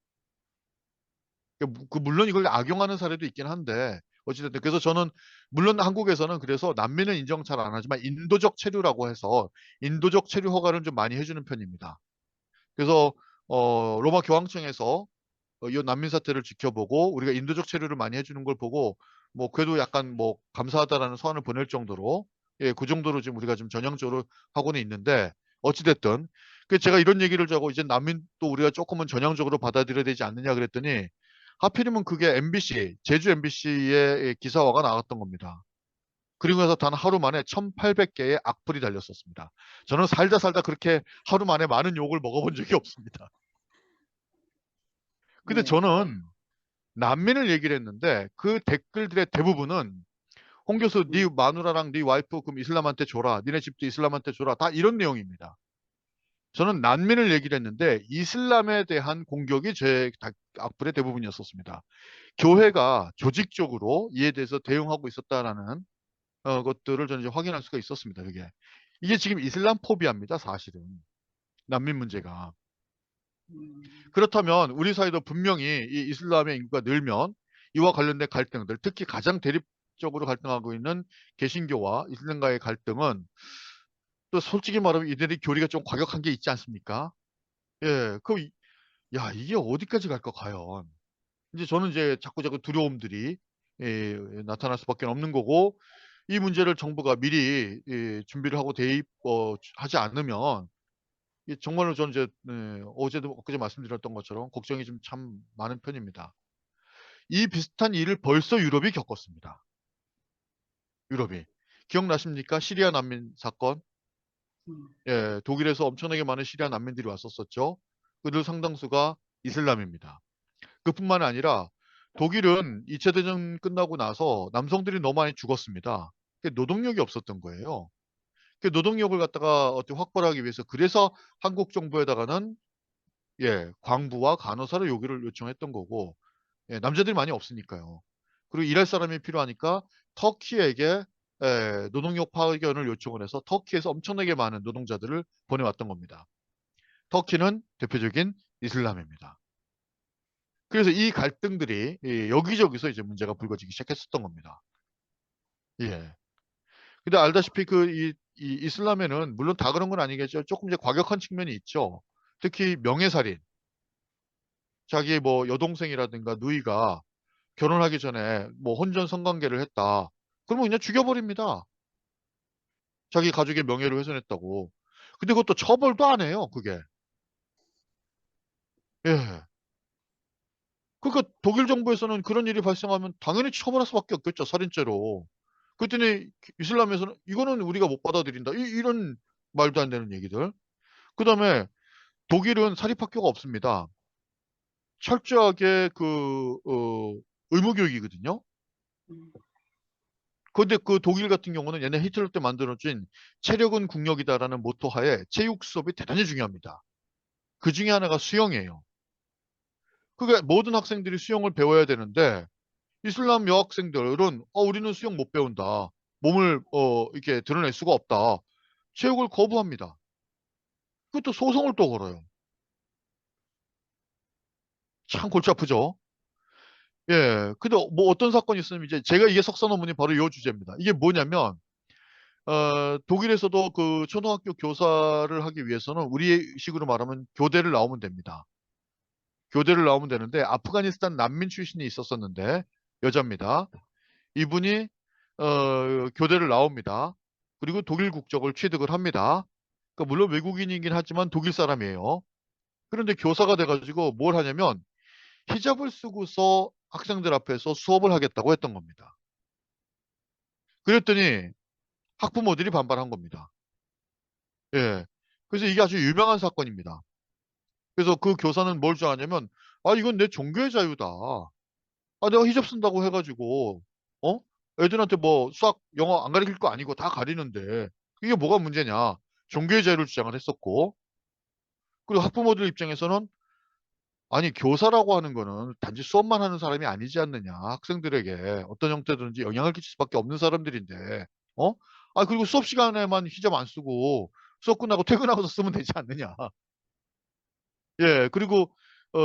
물론 이걸 악용하는 사례도 있긴 한데 어찌됐든 그래서 저는 물론 한국에서는 그래서 난민을 인정 잘 안 하지만 인도적 체류라고 해서 인도적 체류 허가를 좀 많이 해주는 편입니다. 그래서 로마 교황청에서 이 난민 사태를 지켜보고 우리가 인도적 체류를 많이 해주는 걸 보고 뭐 그래도 약간 뭐 감사하다라는 서한을 보낼 정도로 예, 그 정도로 지금 우리가 좀 전향적으로 하고는 있는데 어찌됐든 그 제가 이런 얘기를 하고 이제 난민도 우리가 조금은 전향적으로 받아들여야 되지 않느냐 그랬더니 하필이면 그게 MBC 제주 MBC의 기사화가 나왔던 겁니다. 그리고 나서 단 하루 만에 1,800개의 악플이 달렸었습니다. 저는 살다 살다 그렇게 하루 만에 많은 욕을 먹어본 적이 없습니다. 근데 네. 저는 난민을 얘기를 했는데 그 댓글들의 대부분은 홍 교수 네 마누라랑 네 와이프 그럼 이슬람한테 줘라. 니네 집도 이슬람한테 줘라. 다 이런 내용입니다. 저는 난민을 얘기를 했는데 이슬람에 대한 공격이 제 악플의 대부분이었었습니다. 교회가 조직적으로 이에 대해서 대응하고 있었다라는 것들을 저는 이제 확인할 수가 있었습니다. 이게 지금 이슬람 포비아입니다. 사실은 난민 문제가. 음, 그렇다면 우리 사회도 분명히 이 이슬람의 인구가 늘면 이와 관련된 갈등들, 특히 가장 대립적으로 갈등하고 있는 개신교와 이슬람과의 갈등은 또 솔직히 말하면 이들의 교리가 좀 과격한 게 있지 않습니까? 예, 야, 이게 어디까지 갈까, 과연. 이제 저는 이제 자꾸 두려움들이 예, 나타날 수밖에 없는 거고, 이 문제를 정부가 미리 준비를 하고 하지 않으면 정말로 저는 이제 어제도 엊그제 말씀드렸던 것처럼 걱정이 좀 참 많은 편입니다. 이 비슷한 일을 벌써 유럽이 겪었습니다. 유럽이. 기억나십니까? 시리아 난민 사건. 음, 예, 독일에서 엄청나게 많은 시리아 난민들이 왔었었죠. 그들 상당수가 이슬람입니다. 그뿐만 아니라 독일은 2차 대전 끝나고 나서 남성들이 너무 많이 죽었습니다. 노동력이 없었던 거예요. 노동력을 갖다가 어떻게 확보하기 위해서 그래서 한국 정부에다가는 예, 광부와 간호사를 요청했던 거고 예, 남자들이 많이 없으니까요. 그리고 일할 사람이 필요하니까 터키에게 노동력 파견을 요청을 해서 터키에서 엄청나게 많은 노동자들을 보내왔던 겁니다. 터키는 대표적인 이슬람입니다. 그래서 이 갈등들이 여기저기서 이제 문제가 불거지기 시작했었던 겁니다. 예. 근데 알다시피 이 이슬람에는 물론 다 그런 건 아니겠죠. 조금 이제 과격한 측면이 있죠. 특히 명예살인. 자기 뭐 여동생이라든가 누이가 결혼하기 전에 뭐 혼전 성관계를 했다. 그러면 그냥 죽여버립니다. 자기 가족의 명예를 훼손했다고. 근데 그것도 처벌도 안 해요, 그게. 예. 그러니까 독일 정부에서는 그런 일이 발생하면 당연히 처벌할 수밖에 없겠죠, 살인죄로. 그랬더니 이슬람에서는 이거는 우리가 못 받아들인다. 이런 말도 안 되는 얘기들. 그다음에 독일은 사립학교가 없습니다. 철저하게 의무교육이거든요. 음, 근데 그 독일 같은 경우는 옛날 히틀러 때 만들어진 체력은 국력이다라는 모토 하에 체육 수업이 대단히 중요합니다. 그 중에 하나가 수영이에요. 그러니까 모든 학생들이 수영을 배워야 되는데 이슬람 여학생들은 우리는 수영 못 배운다. 몸을 이렇게 드러낼 수가 없다. 체육을 거부합니다. 그것도 소송을 또 걸어요. 참 골치 아프죠? 예. 근데 뭐 어떤 사건이 있으면 이제 제가 이게 석사 논문이 바로 이 주제입니다. 이게 뭐냐면 독일에서도 그 초등학교 교사를 하기 위해서는 우리식으로 말하면 교대를 나오면 됩니다. 교대를 나오면 되는데 아프가니스탄 난민 출신이 있었었는데 여자입니다. 이분이 교대를 나옵니다. 그리고 독일 국적을 취득을 합니다. 그러니까 물론 외국인이긴 하지만 독일 사람이에요. 그런데 교사가 돼가지고 뭘 하냐면 히잡을 쓰고서 학생들 앞에서 수업을 하겠다고 했던 겁니다. 그랬더니 학부모들이 반발한 겁니다. 예. 그래서 이게 아주 유명한 사건입니다. 그래서 그 교사는 뭘 주장하냐면, 이건 내 종교의 자유다. 내가 히잡 쓴다고 해가지고, 어? 애들한테 뭐 수학, 영어 안 가르칠 거 아니고 다 가리는데, 이게 뭐가 문제냐. 종교의 자유를 주장을 했었고, 그리고 학부모들 입장에서는, 아니, 교사라고 하는 거는 단지 수업만 하는 사람이 아니지 않느냐. 학생들에게 어떤 형태든지 영향을 끼칠 수밖에 없는 사람들인데, 어? 그리고 수업 시간에만 히잡 안 쓰고, 수업 끝나고 퇴근하고서 쓰면 되지 않느냐. 예, 그리고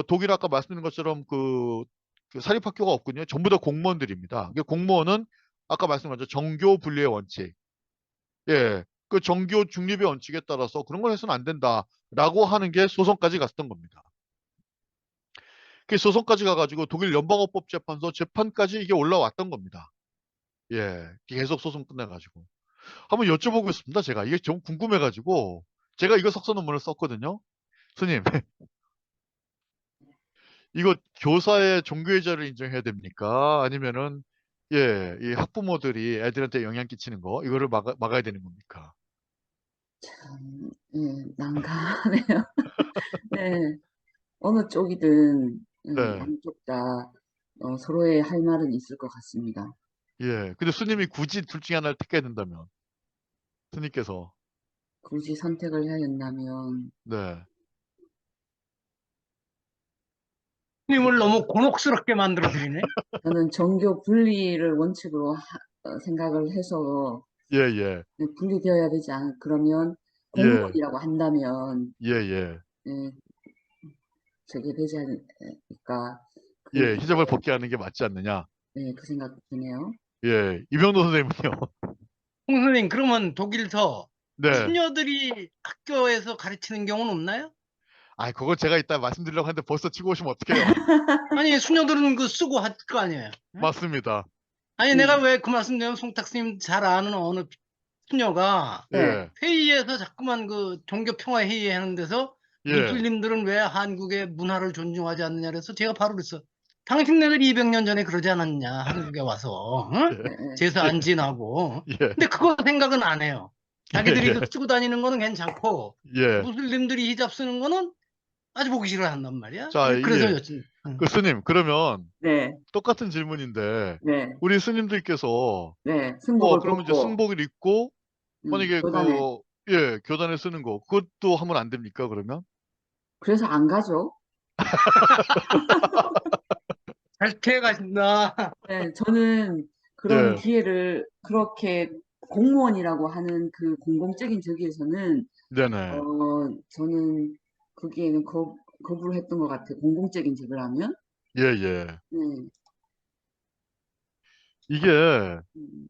독일 아까 말씀드린 것처럼 그 사립학교가 없거든요. 전부 다 공무원들입니다. 공무원은 아까 말씀하신 정교 분리의 원칙, 예, 그 정교 중립의 원칙에 따라서 그런 걸 해서는 안 된다라고 하는 게 소송까지 갔던 겁니다. 그 소송까지 가가지고 독일 연방헌법재판소 재판까지 이게 올라왔던 겁니다. 예, 계속 소송 끝내가지고 한번 여쭤보겠습니다. 제가 이게 좀 궁금해가지고 제가 이거 석사 논문을 썼거든요. 스님, 이거 교사의 종교의 자를 인정해야 됩니까? 아니면은 이 학부모들이 애들한테 영향 끼치는 거 이거를 막아야 되는 겁니까? 참, 난감하네요. 네. 어느 쪽이든, 네. 양쪽 다, 서로의 할 말은 있을 것 같습니다. 예. 근데 스님이 굳이 둘 중에 하나를 택해야 된다면 스님께서 굳이 선택을 해야 된다면, 네. 님을 너무 곤혹스럽게 만들어 드리네. 저는 정교 분리를 원칙으로 생각을 해서, 예, 예. 네, 분리되어야 되지 그러면 예. 공무원이라고 한다면, 예, 예. 네, 저게 되지 않을까, 예. 히잡을 그게, 벗게 하는 게 맞지 않느냐? 네, 그 생각이 드네요. 예. 이병도 선생님은요? 홍 선생님, 그러면 독일서 네. 수녀들이 학교에서 가르치는 경우는 없나요? 그거 제가 이따 말씀드리려고 하는데 벌써 치고 오시면 어떡해요? 아니, 수녀들은 그 쓰고 할 거 아니에요. 응? 맞습니다. 아니, 내가 왜 그 말씀드리면 송탁 스님 잘 아는 어느 수녀가 네. 예. 회의에서 자꾸만 그 종교 평화 회의 하는 데서 예. 무슬림들은 왜 한국의 문화를 존중하지 않느냐 그래서 제가 바로 그랬어. 당신네들 200년 전에 그러지 않았냐, 한국에 와서. 응? 예. 네, 네. 제사 안 지나고. 예. 근데 그거 생각은 안 해요. 자기들이 그 쓰고 다니는 거는 괜찮고, 예. 무슬림들이 히잡 쓰는 거는 아주 보기 싫어한단 말이야. 자, 그래서 이게 여튼. 응. 그 스님, 그러면 네, 똑같은 질문인데, 네, 우리 스님들께서, 네. 승복을 그러면 이제 벗고, 승복을 입고, 만약에 교단에. 교단에 쓰는 거, 그것도 하면 안 됩니까, 그러면? 그래서 안 가죠. 잘 피해가신다. 네, 저는 그런 예, 기회를 그렇게 공무원이라고 하는 그 공공적인 저기에서는, 네네. 저는 거기에는 거부를 했던 것 같아요. 공공적인 직을 하면. 예, 예. 네, 이게 음,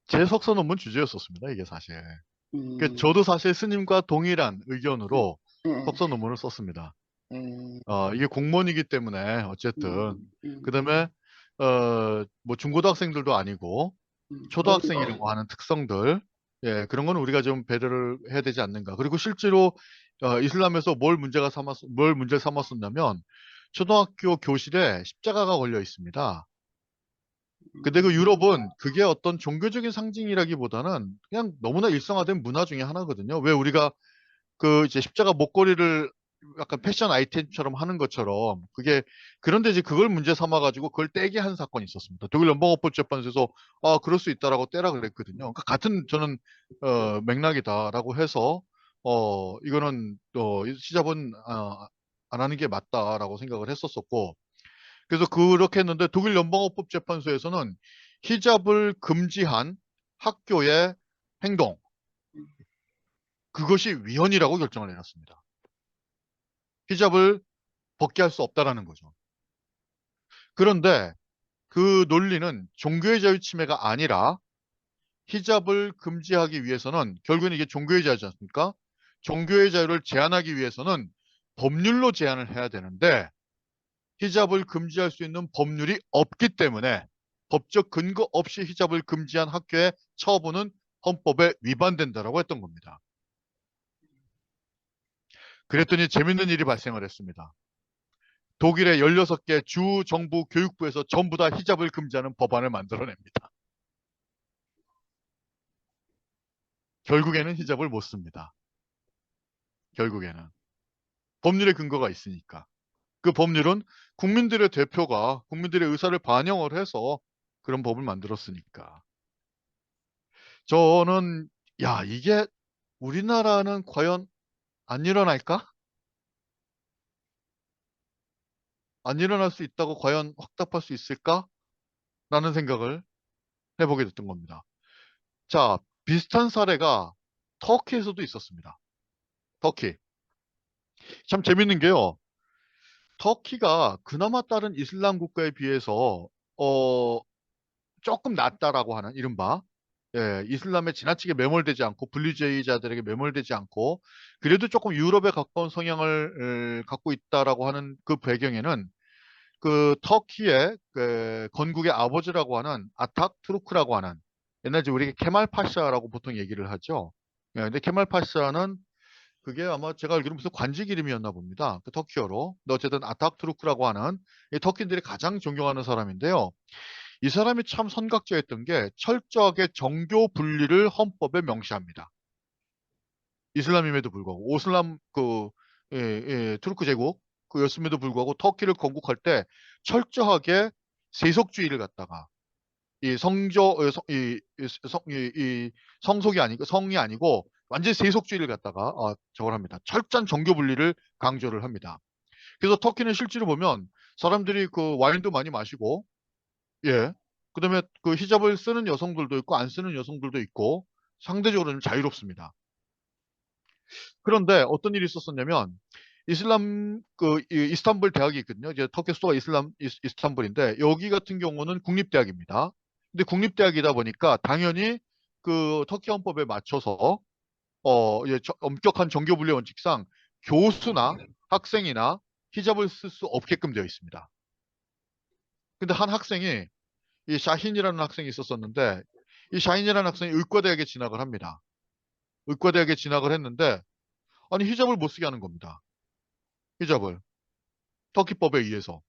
제 석사 논문 주제였었습니다, 이게 사실. 음, 저도 사실 스님과 동일한 의견으로 네, 석사 논문을 썼습니다. 네, 이게 공무원이기 때문에, 어쨌든. 음, 그 음, 다음에, 뭐 중고등학생들도 아니고, 어리고, 초등학생이라고 하는 특성들, 그런 거는 우리가 좀 배려를 해야 되지 않는가. 그리고 실제로 이슬람에서 뭘 문제를 삼았었냐면 초등학교 교실에 십자가가 걸려 있습니다. 근데 그 유럽은 그게 어떤 종교적인 상징이라기보다는 그냥 너무나 일상화된 문화 중에 하나거든요. 왜 우리가 그 이제 십자가 목걸이를 약간 패션 아이템처럼 하는 것처럼 그게 그런데 이제 그걸 문제 삼아가지고 그걸 떼게 한 사건이 있었습니다. 독일 연방헌법재판소에서 아 그럴 수 있다라고 떼라 그랬거든요. 그러니까 같은 저는 맥락이다라고 해서 이거는 시잡은 안 하는 게 맞다라고 생각을 했었었고 그래서 그렇게 했는데 독일 연방헌법재판소에서는 히잡을 금지한 학교의 행동 그것이 위헌이라고 결정을 내렸습니다. 히잡을 벗게 할 수 없다라는 거죠. 그런데 그 논리는 종교의 자유 침해가 아니라 히잡을 금지하기 위해서는 결국엔 이게 종교의 자유지 않습니까? 종교의 자유를 제한하기 위해서는 법률로 제한을 해야 되는데 히잡을 금지할 수 있는 법률이 없기 때문에 법적 근거 없이 히잡을 금지한 학교의 처분은 헌법에 위반된다라고 했던 겁니다. 그랬더니 재밌는 일이 발생을 했습니다. 독일의 16개 주 정부 교육부에서 전부 다 히잡을 금지하는 법안을 만들어냅니다. 결국에는 히잡을 못 씁니다. 결국에는. 법률의 근거가 있으니까. 그 법률은 국민들의 대표가 국민들의 의사를 반영을 해서 그런 법을 만들었으니까. 저는 야 이게 우리나라는 과연 안 일어날까? 안 일어날 수 있다고 과연 확답할 수 있을까? 라는 생각을 해보게 됐던 겁니다. 자, 비슷한 사례가 터키에서도 있었습니다. 터키. 참 재밌는 게요. 터키가 그나마 다른 이슬람 국가에 비해서 어, 조금 낫다라고 하는 이른바 이슬람에 지나치게 매몰되지 않고 분리주의자들에게 매몰되지 않고 그래도 조금 유럽에 가까운 성향을 갖고 있다라고 하는 그 배경에는 그 터키의 그 건국의 아버지라고 하는 아타투르크라고 하는 옛날 이제 우리가 케말 파샤라고 보통 얘기를 하죠. 근데 케말 파샤는 그게 아마 제가 알기로 무슨 관직 이름이었나 봅니다. 그 터키어로. 근데 어쨌든 아타투르크라고 하는 이 터키인들이 가장 존경하는 사람인데요. 이 사람이 참 선각자였던 게 철저하게 정교 분리를 헌법에 명시합니다. 이슬람임에도 불구하고 오슬람 투르크 제국 그였음에도 불구하고 터키를 건국할 때 철저하게 세속주의를 갖다가 이 성조 이 성속이 아니고 성이 아니고 완전 히 세속주의를 갖다가 저걸 합니다. 철저한 정교 분리를 강조를 합니다. 그래서 터키는 실제로 보면 사람들이 그 와인도 많이 마시고 예. 그다음에 그 히잡을 쓰는 여성들도 있고 안 쓰는 여성들도 있고 상대적으로는 자유롭습니다. 그런데 어떤 일이 있었었냐면 이슬람 이스탄불 대학이 있거든요. 이제 터키 수도가 이스탄불인데 여기 같은 경우는 국립대학입니다. 근데 국립대학이다 보니까 당연히 그 터키 헌법에 맞춰서 이제 엄격한 정교 분리 원칙상 교수나 학생이나 히잡을 쓸 수 없게끔 되어 있습니다. 근데 한 학생이 이 샤힌이라는 학생이 있었었는데 이 샤힌이라는 학생이 의과대학에 진학을 합니다. 의과대학에 진학을 했는데 아니 히잡을 못 쓰게 하는 겁니다. 히잡을 터키법에 의해서.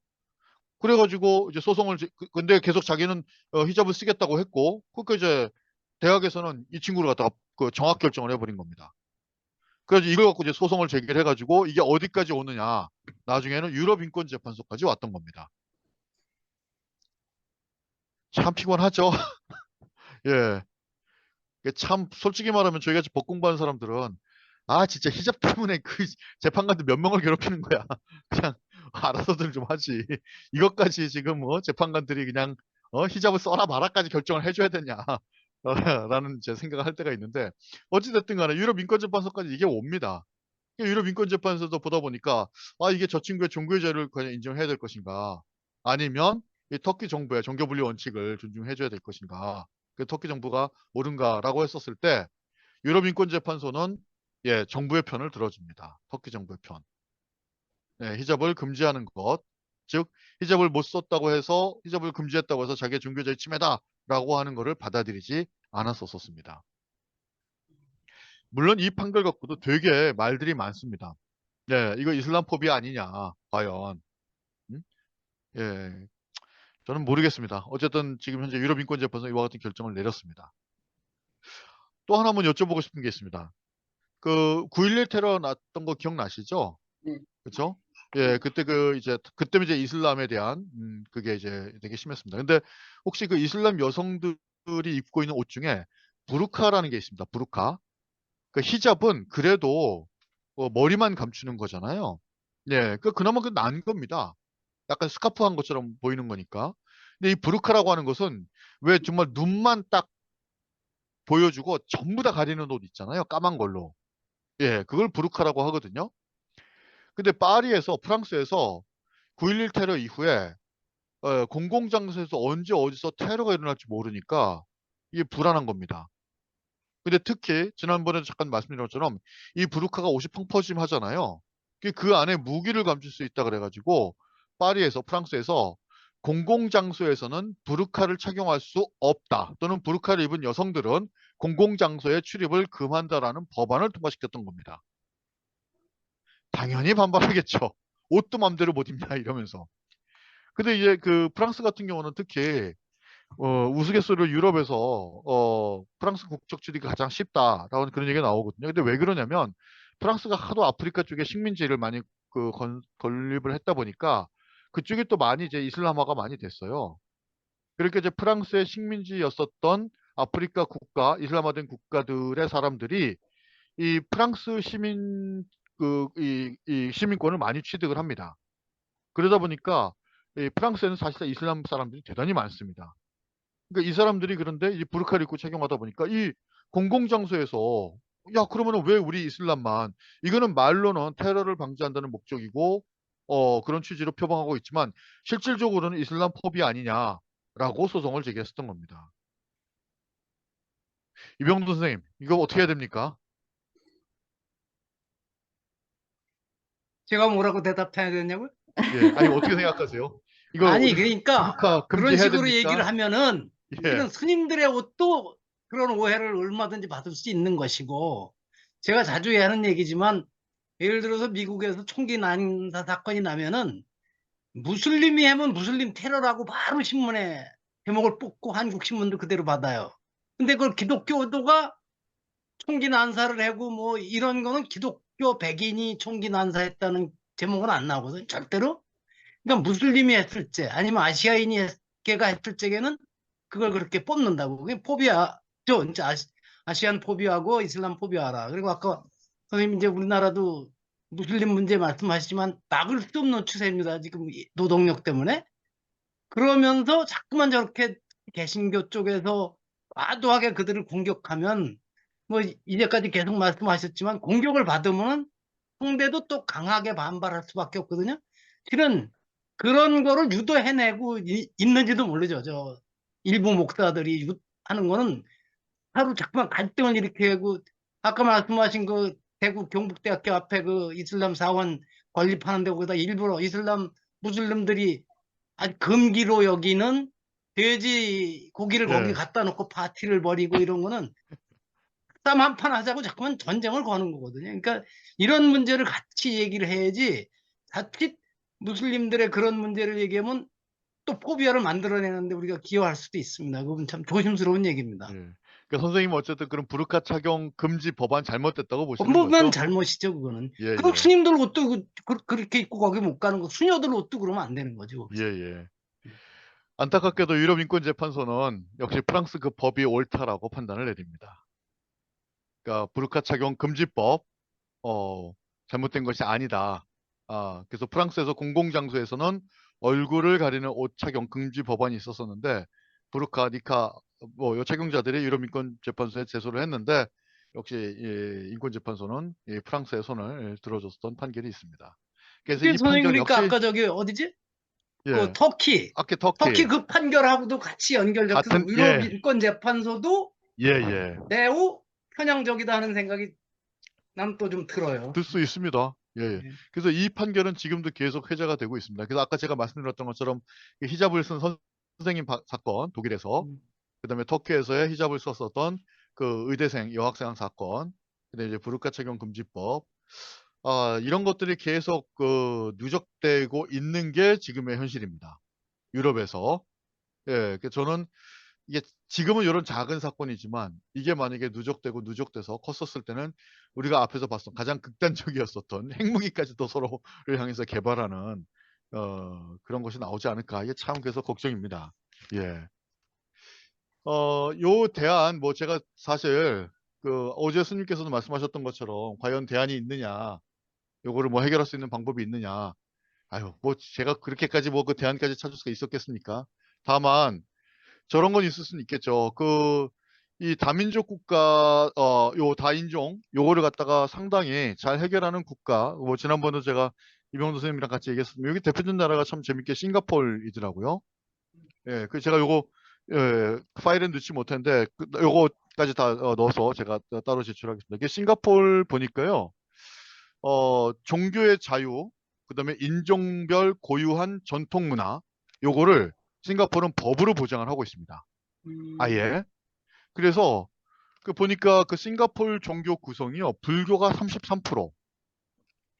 그래가지고 이제 근데 계속 자기는 히잡을 쓰겠다고 했고 그러니까 이제 대학에서는 이 친구를 갖다가 그 정학 결정을 해버린 겁니다. 그래서 이걸 갖고 이제 소송을 제기를 해가지고 이게 어디까지 오느냐 나중에는 유럽인권재판소까지 왔던 겁니다. 참 피곤하죠. 예. 이게 참 솔직히 말하면 저희같이 법 공부하는 사람들은 아 진짜 히잡 때문에 그 재판관들 몇 명을 괴롭히는 거야. 그냥 알아서들 좀 하지. 이것까지 지금 뭐 재판관들이 그냥 히잡을 써라 마라까지 결정을 해줘야 되냐. 라는 제 생각을 할 때가 있는데 어찌됐든 간에 유럽인권재판소까지 이게 옵니다. 유럽인권재판소도 보다 보니까 아 이게 저 친구의 종교의 자유를 그냥 인정해야 될 것인가 아니면 이 터키 정부의 종교분리 원칙을 존중해줘야 될 것인가 그 터키 정부가 옳은가라고 했었을 때 유럽인권재판소는 정부의 편을 들어줍니다. 터키 정부의 편. 히잡을 금지하는 것, 즉 히잡을 못 썼다고 해서 히잡을 금지했다고 해서 자기의 종교자의 침해다라고 하는 것을 받아들이지 않았었습니다. 물론 이 판결 갖고도 되게 말들이 많습니다. 이거 이슬람 포비아 아니냐, 과연. 음? 예, 저는 모르겠습니다. 어쨌든 지금 현재 유럽인권재판소 이와 같은 결정을 내렸습니다. 또 하나만 여쭤보고 싶은 게 있습니다. 그 9.11 테러 났던 거 기억나시죠? 네. 그렇죠? 예, 그때 그때 이제 이슬람에 대한 그게 이제 되게 심했습니다. 근데 혹시 그 이슬람 여성들이 입고 있는 옷 중에 부르카라는 게 있습니다. 부르카. 그 히잡은 그래도 머리만 감추는 거잖아요. 예, 그나마 나은 겁니다. 약간 스카프 한 것처럼 보이는 거니까. 근데 이 부르카라고 하는 것은 왜 정말 눈만 딱 보여주고 전부 다 가리는 옷 있잖아요. 까만 걸로. 예, 그걸 부르카라고 하거든요. 근데 파리에서 프랑스에서 9.11 테러 이후에 공공장소에서 언제 어디서 테러가 일어날지 모르니까 이게 불안한 겁니다. 근데 특히 지난번에 잠깐 말씀드린 것처럼 이 부르카가 옷이 펑퍼짐하잖아요. 그 안에 무기를 감출 수 있다 그래가지고 파리에서 프랑스에서 공공장소에서는 부르카를 착용할 수 없다. 또는 부르카를 입은 여성들은 공공장소에 출입을 금한다라는 법안을 통과시켰던 겁니다. 당연히 반발하겠죠. 옷도 맘대로 못 입냐 이러면서. 근데 이제 그 프랑스 같은 경우는 특히 우스갯소리로 유럽에서 프랑스 국적 주기가 가장 쉽다라는 그런 얘기가 나오거든요. 근데 왜 그러냐면 프랑스가 하도 아프리카 쪽에 식민지를 많이 건립을 했다 보니까 그쪽에 또 많이 이제 이슬람화가 많이 됐어요. 그렇게 이제 프랑스의 식민지였었던 아프리카 국가, 이슬람화된 국가들의 사람들이 이 프랑스 이 시민권을 많이 취득을 합니다. 그러다 보니까 이 프랑스에는 사실상 이슬람 사람들이 대단히 많습니다. 그러니까 이 사람들이 그런데 이 부르카를 입고 착용하다 보니까 이 공공장소에서 야 그러면은 왜 우리 이슬람만 이거는 말로는 테러를 방지한다는 목적이고 그런 취지로 표방하고 있지만 실질적으로는 이슬람 포비 아니냐라고 소송을 제기했었던 겁니다. 이병도 선생님 이거 어떻게 해야 됩니까? 제가 뭐라고 대답해야 되냐고요? 예, 아니 어떻게 생각하세요? 이거 아니, 우리 그러니까 부르카 그런 금지해야 식으로 얘기를 됩니까? 하면은 예, 실은 스님들의 옷도 그런 오해를 얼마든지 받을 수 있는 것이고, 제가 자주 하는 얘기지만 예를 들어서 미국에서 총기 난사 사건이 나면은 무슬림이 하면 무슬림 테러라고 바로 신문에 제목을 뽑고 한국 신문도 그대로 받아요. 근데 그걸 기독교도가 총기 난사를 하고 뭐 이런 거는 기독교 백인이 총기 난사했다는 제목은 안 나오거든, 절대로. 그러니까 무슬림이 했을 때 아니면 아시아인이 걔가 했을 적에는 그걸 그렇게 뽑는다고. 그게 포비아, 이제 아시안 포비아하고 이슬람 포비아라. 그리고 아까 선생님 이제 우리나라도 무슬림 문제 말씀하시지만 막을 수 없는 추세입니다. 지금 이 노동력 때문에. 그러면서 자꾸만 저렇게 개신교 쪽에서 과도하게 그들을 공격하면 뭐 이제까지 계속 말씀하셨지만 공격을 받으면 상대도 또 강하게 반발할 수밖에 없거든요. 실은 그런 거를 유도해내고 있는지도 모르죠. 저 일부 목사들이 하는 거는 하루 자꾸만 갈등을 일으키고 아까 말씀하신 그 대구 경북대학교 앞에 그 이슬람 사원 건립하는데 거기다 일부러 이슬람 무슬림들이 아주 금기로 여기는 돼지 고기를 거기 예, 갖다 놓고 파티를 벌이고 이런 거는 싸움 한 판 하자고 자꾸만 전쟁을 거는 거거든요. 그러니까 이런 문제를 같이 얘기를 해야지 자칫 무슬림들의 그런 문제를 얘기하면 또 포비아를 만들어내는데 우리가 기여할 수도 있습니다. 그건 참 조심스러운 얘기입니다. 예. 그러니까 선생님은 어쨌든 그런 부르카 착용 금지 법안 잘못됐다고 보시는 법무부는 거죠? 잘못이죠, 그거는. 예, 그럼 예. 스님들 옷도 그렇게 입고 거기 못 가는 거, 수녀들 옷도 그러면 안 되는 거죠. 예, 예. 안타깝게도 유럽인권재판소는 역시 프랑스 그 법이 옳다라고 판단을 내립니다. 그러니까 부르카 착용 금지법 어, 잘못된 것이 아니다. 그래서 프랑스에서 공공장소에서는 얼굴을 가리는 옷 착용 금지 법안이 있었었는데 부르카, 니카 뭐 착용자들이 유럽인권재판소에 제소를 했는데 역시 인권재판소는 이 프랑스의 손을 들어줬던 판결이 있습니다. 그래서 그게 이 선생님 판결 그러니까 역시 아까 저기 어디지? 그 예, 터키. 터키 터키 그 판결하고도 같이 연결돼서 같은 유럽 인권재판소도 예, 예. 매우 편향적이다 하는 생각이 난 또 좀 들어요. 들 수 있습니다. 예, 예. 예. 그래서 이 판결은 지금도 계속 회자가 되고 있습니다. 그래서 아까 제가 말씀드렸던 것처럼 이 히잡을 쓴 선생님 사건, 독일에서, 음. 그다음에 터키에서의 히잡을 썼었던 그 의대생, 여학생 사건, 그다음에 이제 부르카 착용 금지법, 이런 것들이 계속 그 누적되고 있는 게 지금의 현실입니다. 유럽에서. 예, 저는 이게 지금은 이런 작은 사건이지만 이게 만약에 누적되고 누적돼서 컸었을 때는 우리가 앞에서 봤던 가장 극단적이었었던 핵무기까지도 서로를 향해서 개발하는 그런 것이 나오지 않을까. 이게 참 그래서 걱정입니다. 예. 요 대안 뭐 제가 사실 그 어제 스님께서도 말씀하셨던 것처럼 과연 대안이 있느냐, 요거를 뭐 해결할 수 있는 방법이 있느냐. 아유, 뭐 제가 그렇게까지 뭐 그 대안까지 찾을 수가 있었겠습니까? 다만 저런 건 있을 수는 있겠죠. 이 다민족 국가, 요 다인종, 요거를 갖다가 상당히 잘 해결하는 국가, 뭐 지난번에 제가 이병도 선생님이랑 같이 얘기했습니다. 여기 대표적인 나라가 참 재밌게 싱가포르이더라고요. 예, 그 제가 요거, 파일은 넣지 못했는데, 요거까지 다 넣어서 제가 따로 제출하겠습니다. 이게 싱가포르 보니까요, 종교의 자유, 그 다음에 인종별 고유한 전통 문화, 요거를 싱가포르는 법으로 보장을 하고 있습니다. 아예. 그래서 그 보니까 그 싱가포르 종교 구성이요. 불교가 33%,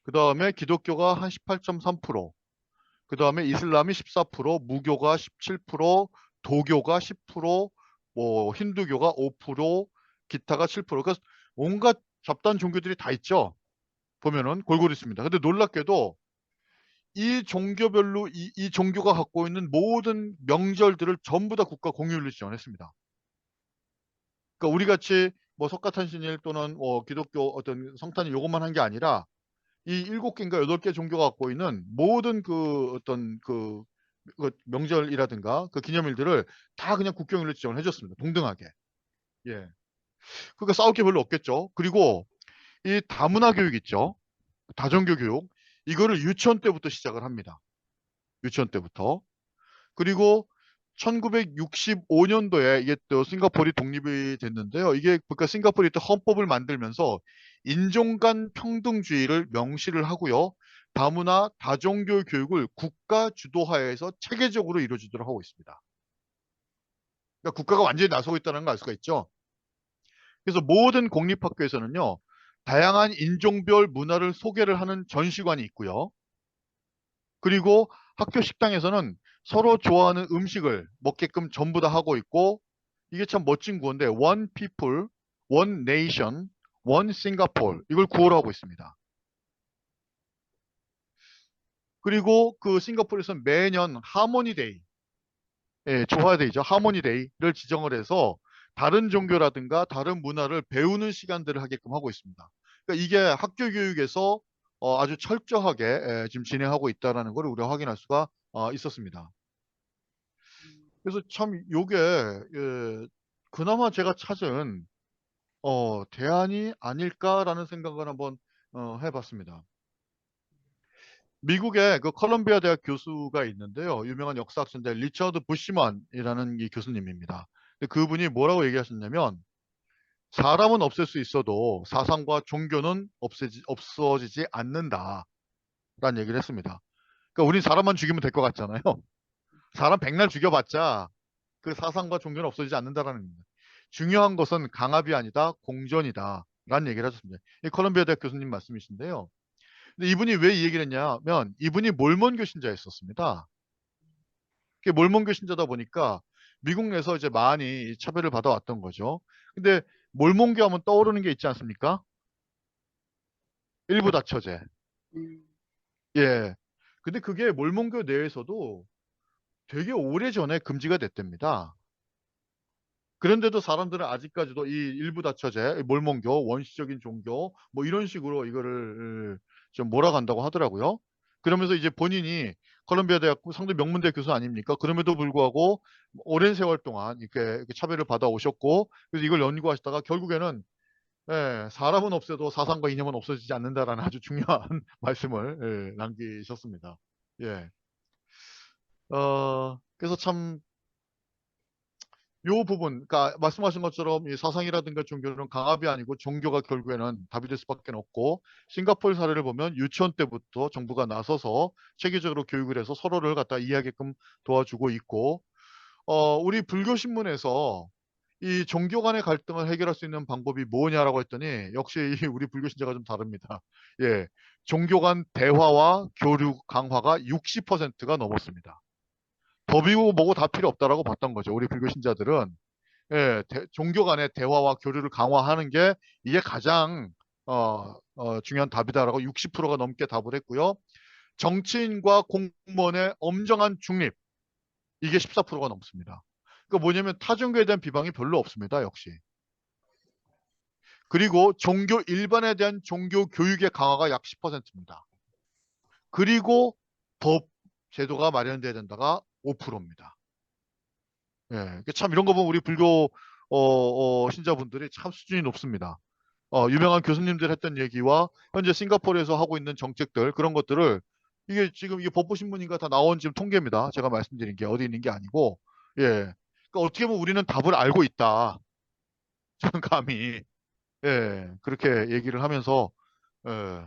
그 다음에 기독교가 한 18.3%, 그 다음에 이슬람이 14%, 무교가 17%, 도교가 10%, 뭐 힌두교가 5%, 기타가 7%. 그러니까 온갖 잡다한 종교들이 다 있죠. 보면은 골고루 있습니다. 근데 놀랍게도 이 종교별로 이 종교가 갖고 있는 모든 명절들을 전부 다 국가 공휴일로 지정했습니다. 그러니까 우리 같이 뭐 석가탄신일 또는 기독교 어떤 성탄일 요것만 한 게 아니라 이 7개인가 8개 종교가 갖고 있는 모든 그 어떤 그 명절이라든가 그 기념일들을 다 그냥 국경일로 지정을 해줬습니다. 동등하게. 예. 그러니까 싸울 게 별로 없겠죠. 그리고 이 다문화 교육 있죠. 다종교 교육. 이거를 유치원 때부터 시작을 합니다. 유치원 때부터. 그리고 1965년도에 이게 또 싱가포르이 독립이 됐는데요. 이게 그러니까 싱가포르이 또 헌법을 만들면서 인종 간 평등주의를 명시를 하고요. 다문화 다종교 교육을 국가 주도하에서 체계적으로 이루어지도록 하고 있습니다. 그러니까 국가가 완전히 나서고 있다는 걸 알 수가 있죠. 그래서 모든 공립학교에서는요. 다양한 인종별 문화를 소개를 하는 전시관이 있고요. 그리고 학교 식당에서는 서로 좋아하는 음식을 먹게끔 전부 다 하고 있고 이게 참 멋진 구호인데 One People, One Nation, One Singapore 이걸 구호로 하고 있습니다. 그리고 그 싱가포르에서는 매년 하모니데이, 조화데이죠. 하모니데이를 지정을 해서 다른 종교라든가 다른 문화를 배우는 시간들을 하게끔 하고 있습니다. 그러니까 이게 학교 교육에서 아주 철저하게 지금 진행하고 있다는 걸 우리가 확인할 수가 있었습니다. 그래서 참 요게 그나마 제가 찾은 대안이 아닐까라는 생각을 한번 해봤습니다. 미국의 그 컬럼비아 대학 교수가 있는데요. 유명한 역사학자인데 리처드 부시만이라는 이 교수님입니다. 근데 그분이 뭐라고 얘기하셨냐면 사람은 없앨 수 있어도 사상과 종교는 없어지지 않는다라는 얘기를 했습니다. 그러니까 우린 사람만 죽이면 될 것 같잖아요. 사람 백날 죽여봤자 그 사상과 종교는 없어지지 않는다라는 겁니다. 중요한 것은 강압이 아니다, 공존이다. 라는 얘기를 하셨습니다. 이 컬럼비아 대학 교수님 말씀이신데요. 근데 이분이 왜 이 얘기를 했냐면 이분이 몰몬교 신자였었습니다. 몰몬교 신자다 보니까 미국 내에서 이제 많이 차별을 받아왔던 거죠. 근데 몰몬교 하면 떠오르는 게 있지 않습니까? 일부 다처제. 예. 근데 그게 몰몬교 내에서도 되게 오래전에 금지가 됐답니다. 그런데도 사람들은 아직까지도 이 일부 다처제, 몰몬교, 원시적인 종교, 뭐 이런 식으로 이거를 좀 몰아간다고 하더라고요. 그러면서 이제 본인이 컬럼비아 대학 상대 명문대 교수 아닙니까? 그럼에도 불구하고 오랜 세월 동안 이렇게 차별을 받아 오셨고, 그래서 이걸 연구하시다가 결국에는 사람은 없어도 사상과 이념은 없어지지 않는다라는 아주 중요한 말씀을 남기셨습니다. 예. 그래서 참 요 부분, 그러니까 말씀하신 것처럼 이 사상이라든가 종교는 강압이 아니고 종교가 결국에는 답이 될 수밖에 없고 싱가포르 사례를 보면 유치원 때부터 정부가 나서서 체계적으로 교육을 해서 서로를 갖다 이해하게끔 도와주고 있고 우리 불교 신문에서 이 종교 간의 갈등을 해결할 수 있는 방법이 뭐냐라고 했더니 역시 이 우리 불교 신자가 좀 다릅니다. 예, 종교 간 대화와 교류 강화가 60%가 넘었습니다. 법이고 뭐고 다 필요 없다라고 봤던 거죠. 우리 불교 신자들은. 예, 종교 간의 대화와 교류를 강화하는 게 이게 가장 중요한 답이다라고 60%가 넘게 답을 했고요. 정치인과 공무원의 엄정한 중립, 이게 14%가 넘습니다. 그러니까 뭐냐면 타종교에 대한 비방이 별로 없습니다. 역시. 그리고 종교 일반에 대한 종교 교육의 강화가 약 10%입니다. 그리고 법 제도가 마련돼야 된다가 5%입니다. 예, 참 이런 거 보면 우리 불교 신자분들이 참 수준이 높습니다. 유명한 교수님들 했던 얘기와 현재 싱가포르에서 하고 있는 정책들 그런 것들을 이게 지금 이게 법보신문인가 다 나온 지금 통계입니다. 제가 말씀드린 게 어디 있는 게 아니고 예, 그러니까 어떻게 보면 우리는 답을 알고 있다. 저는 감히 그렇게 얘기를 하면서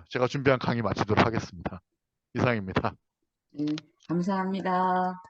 제가 준비한 강의 마치도록 하겠습니다. 이상입니다. 네, 감사합니다.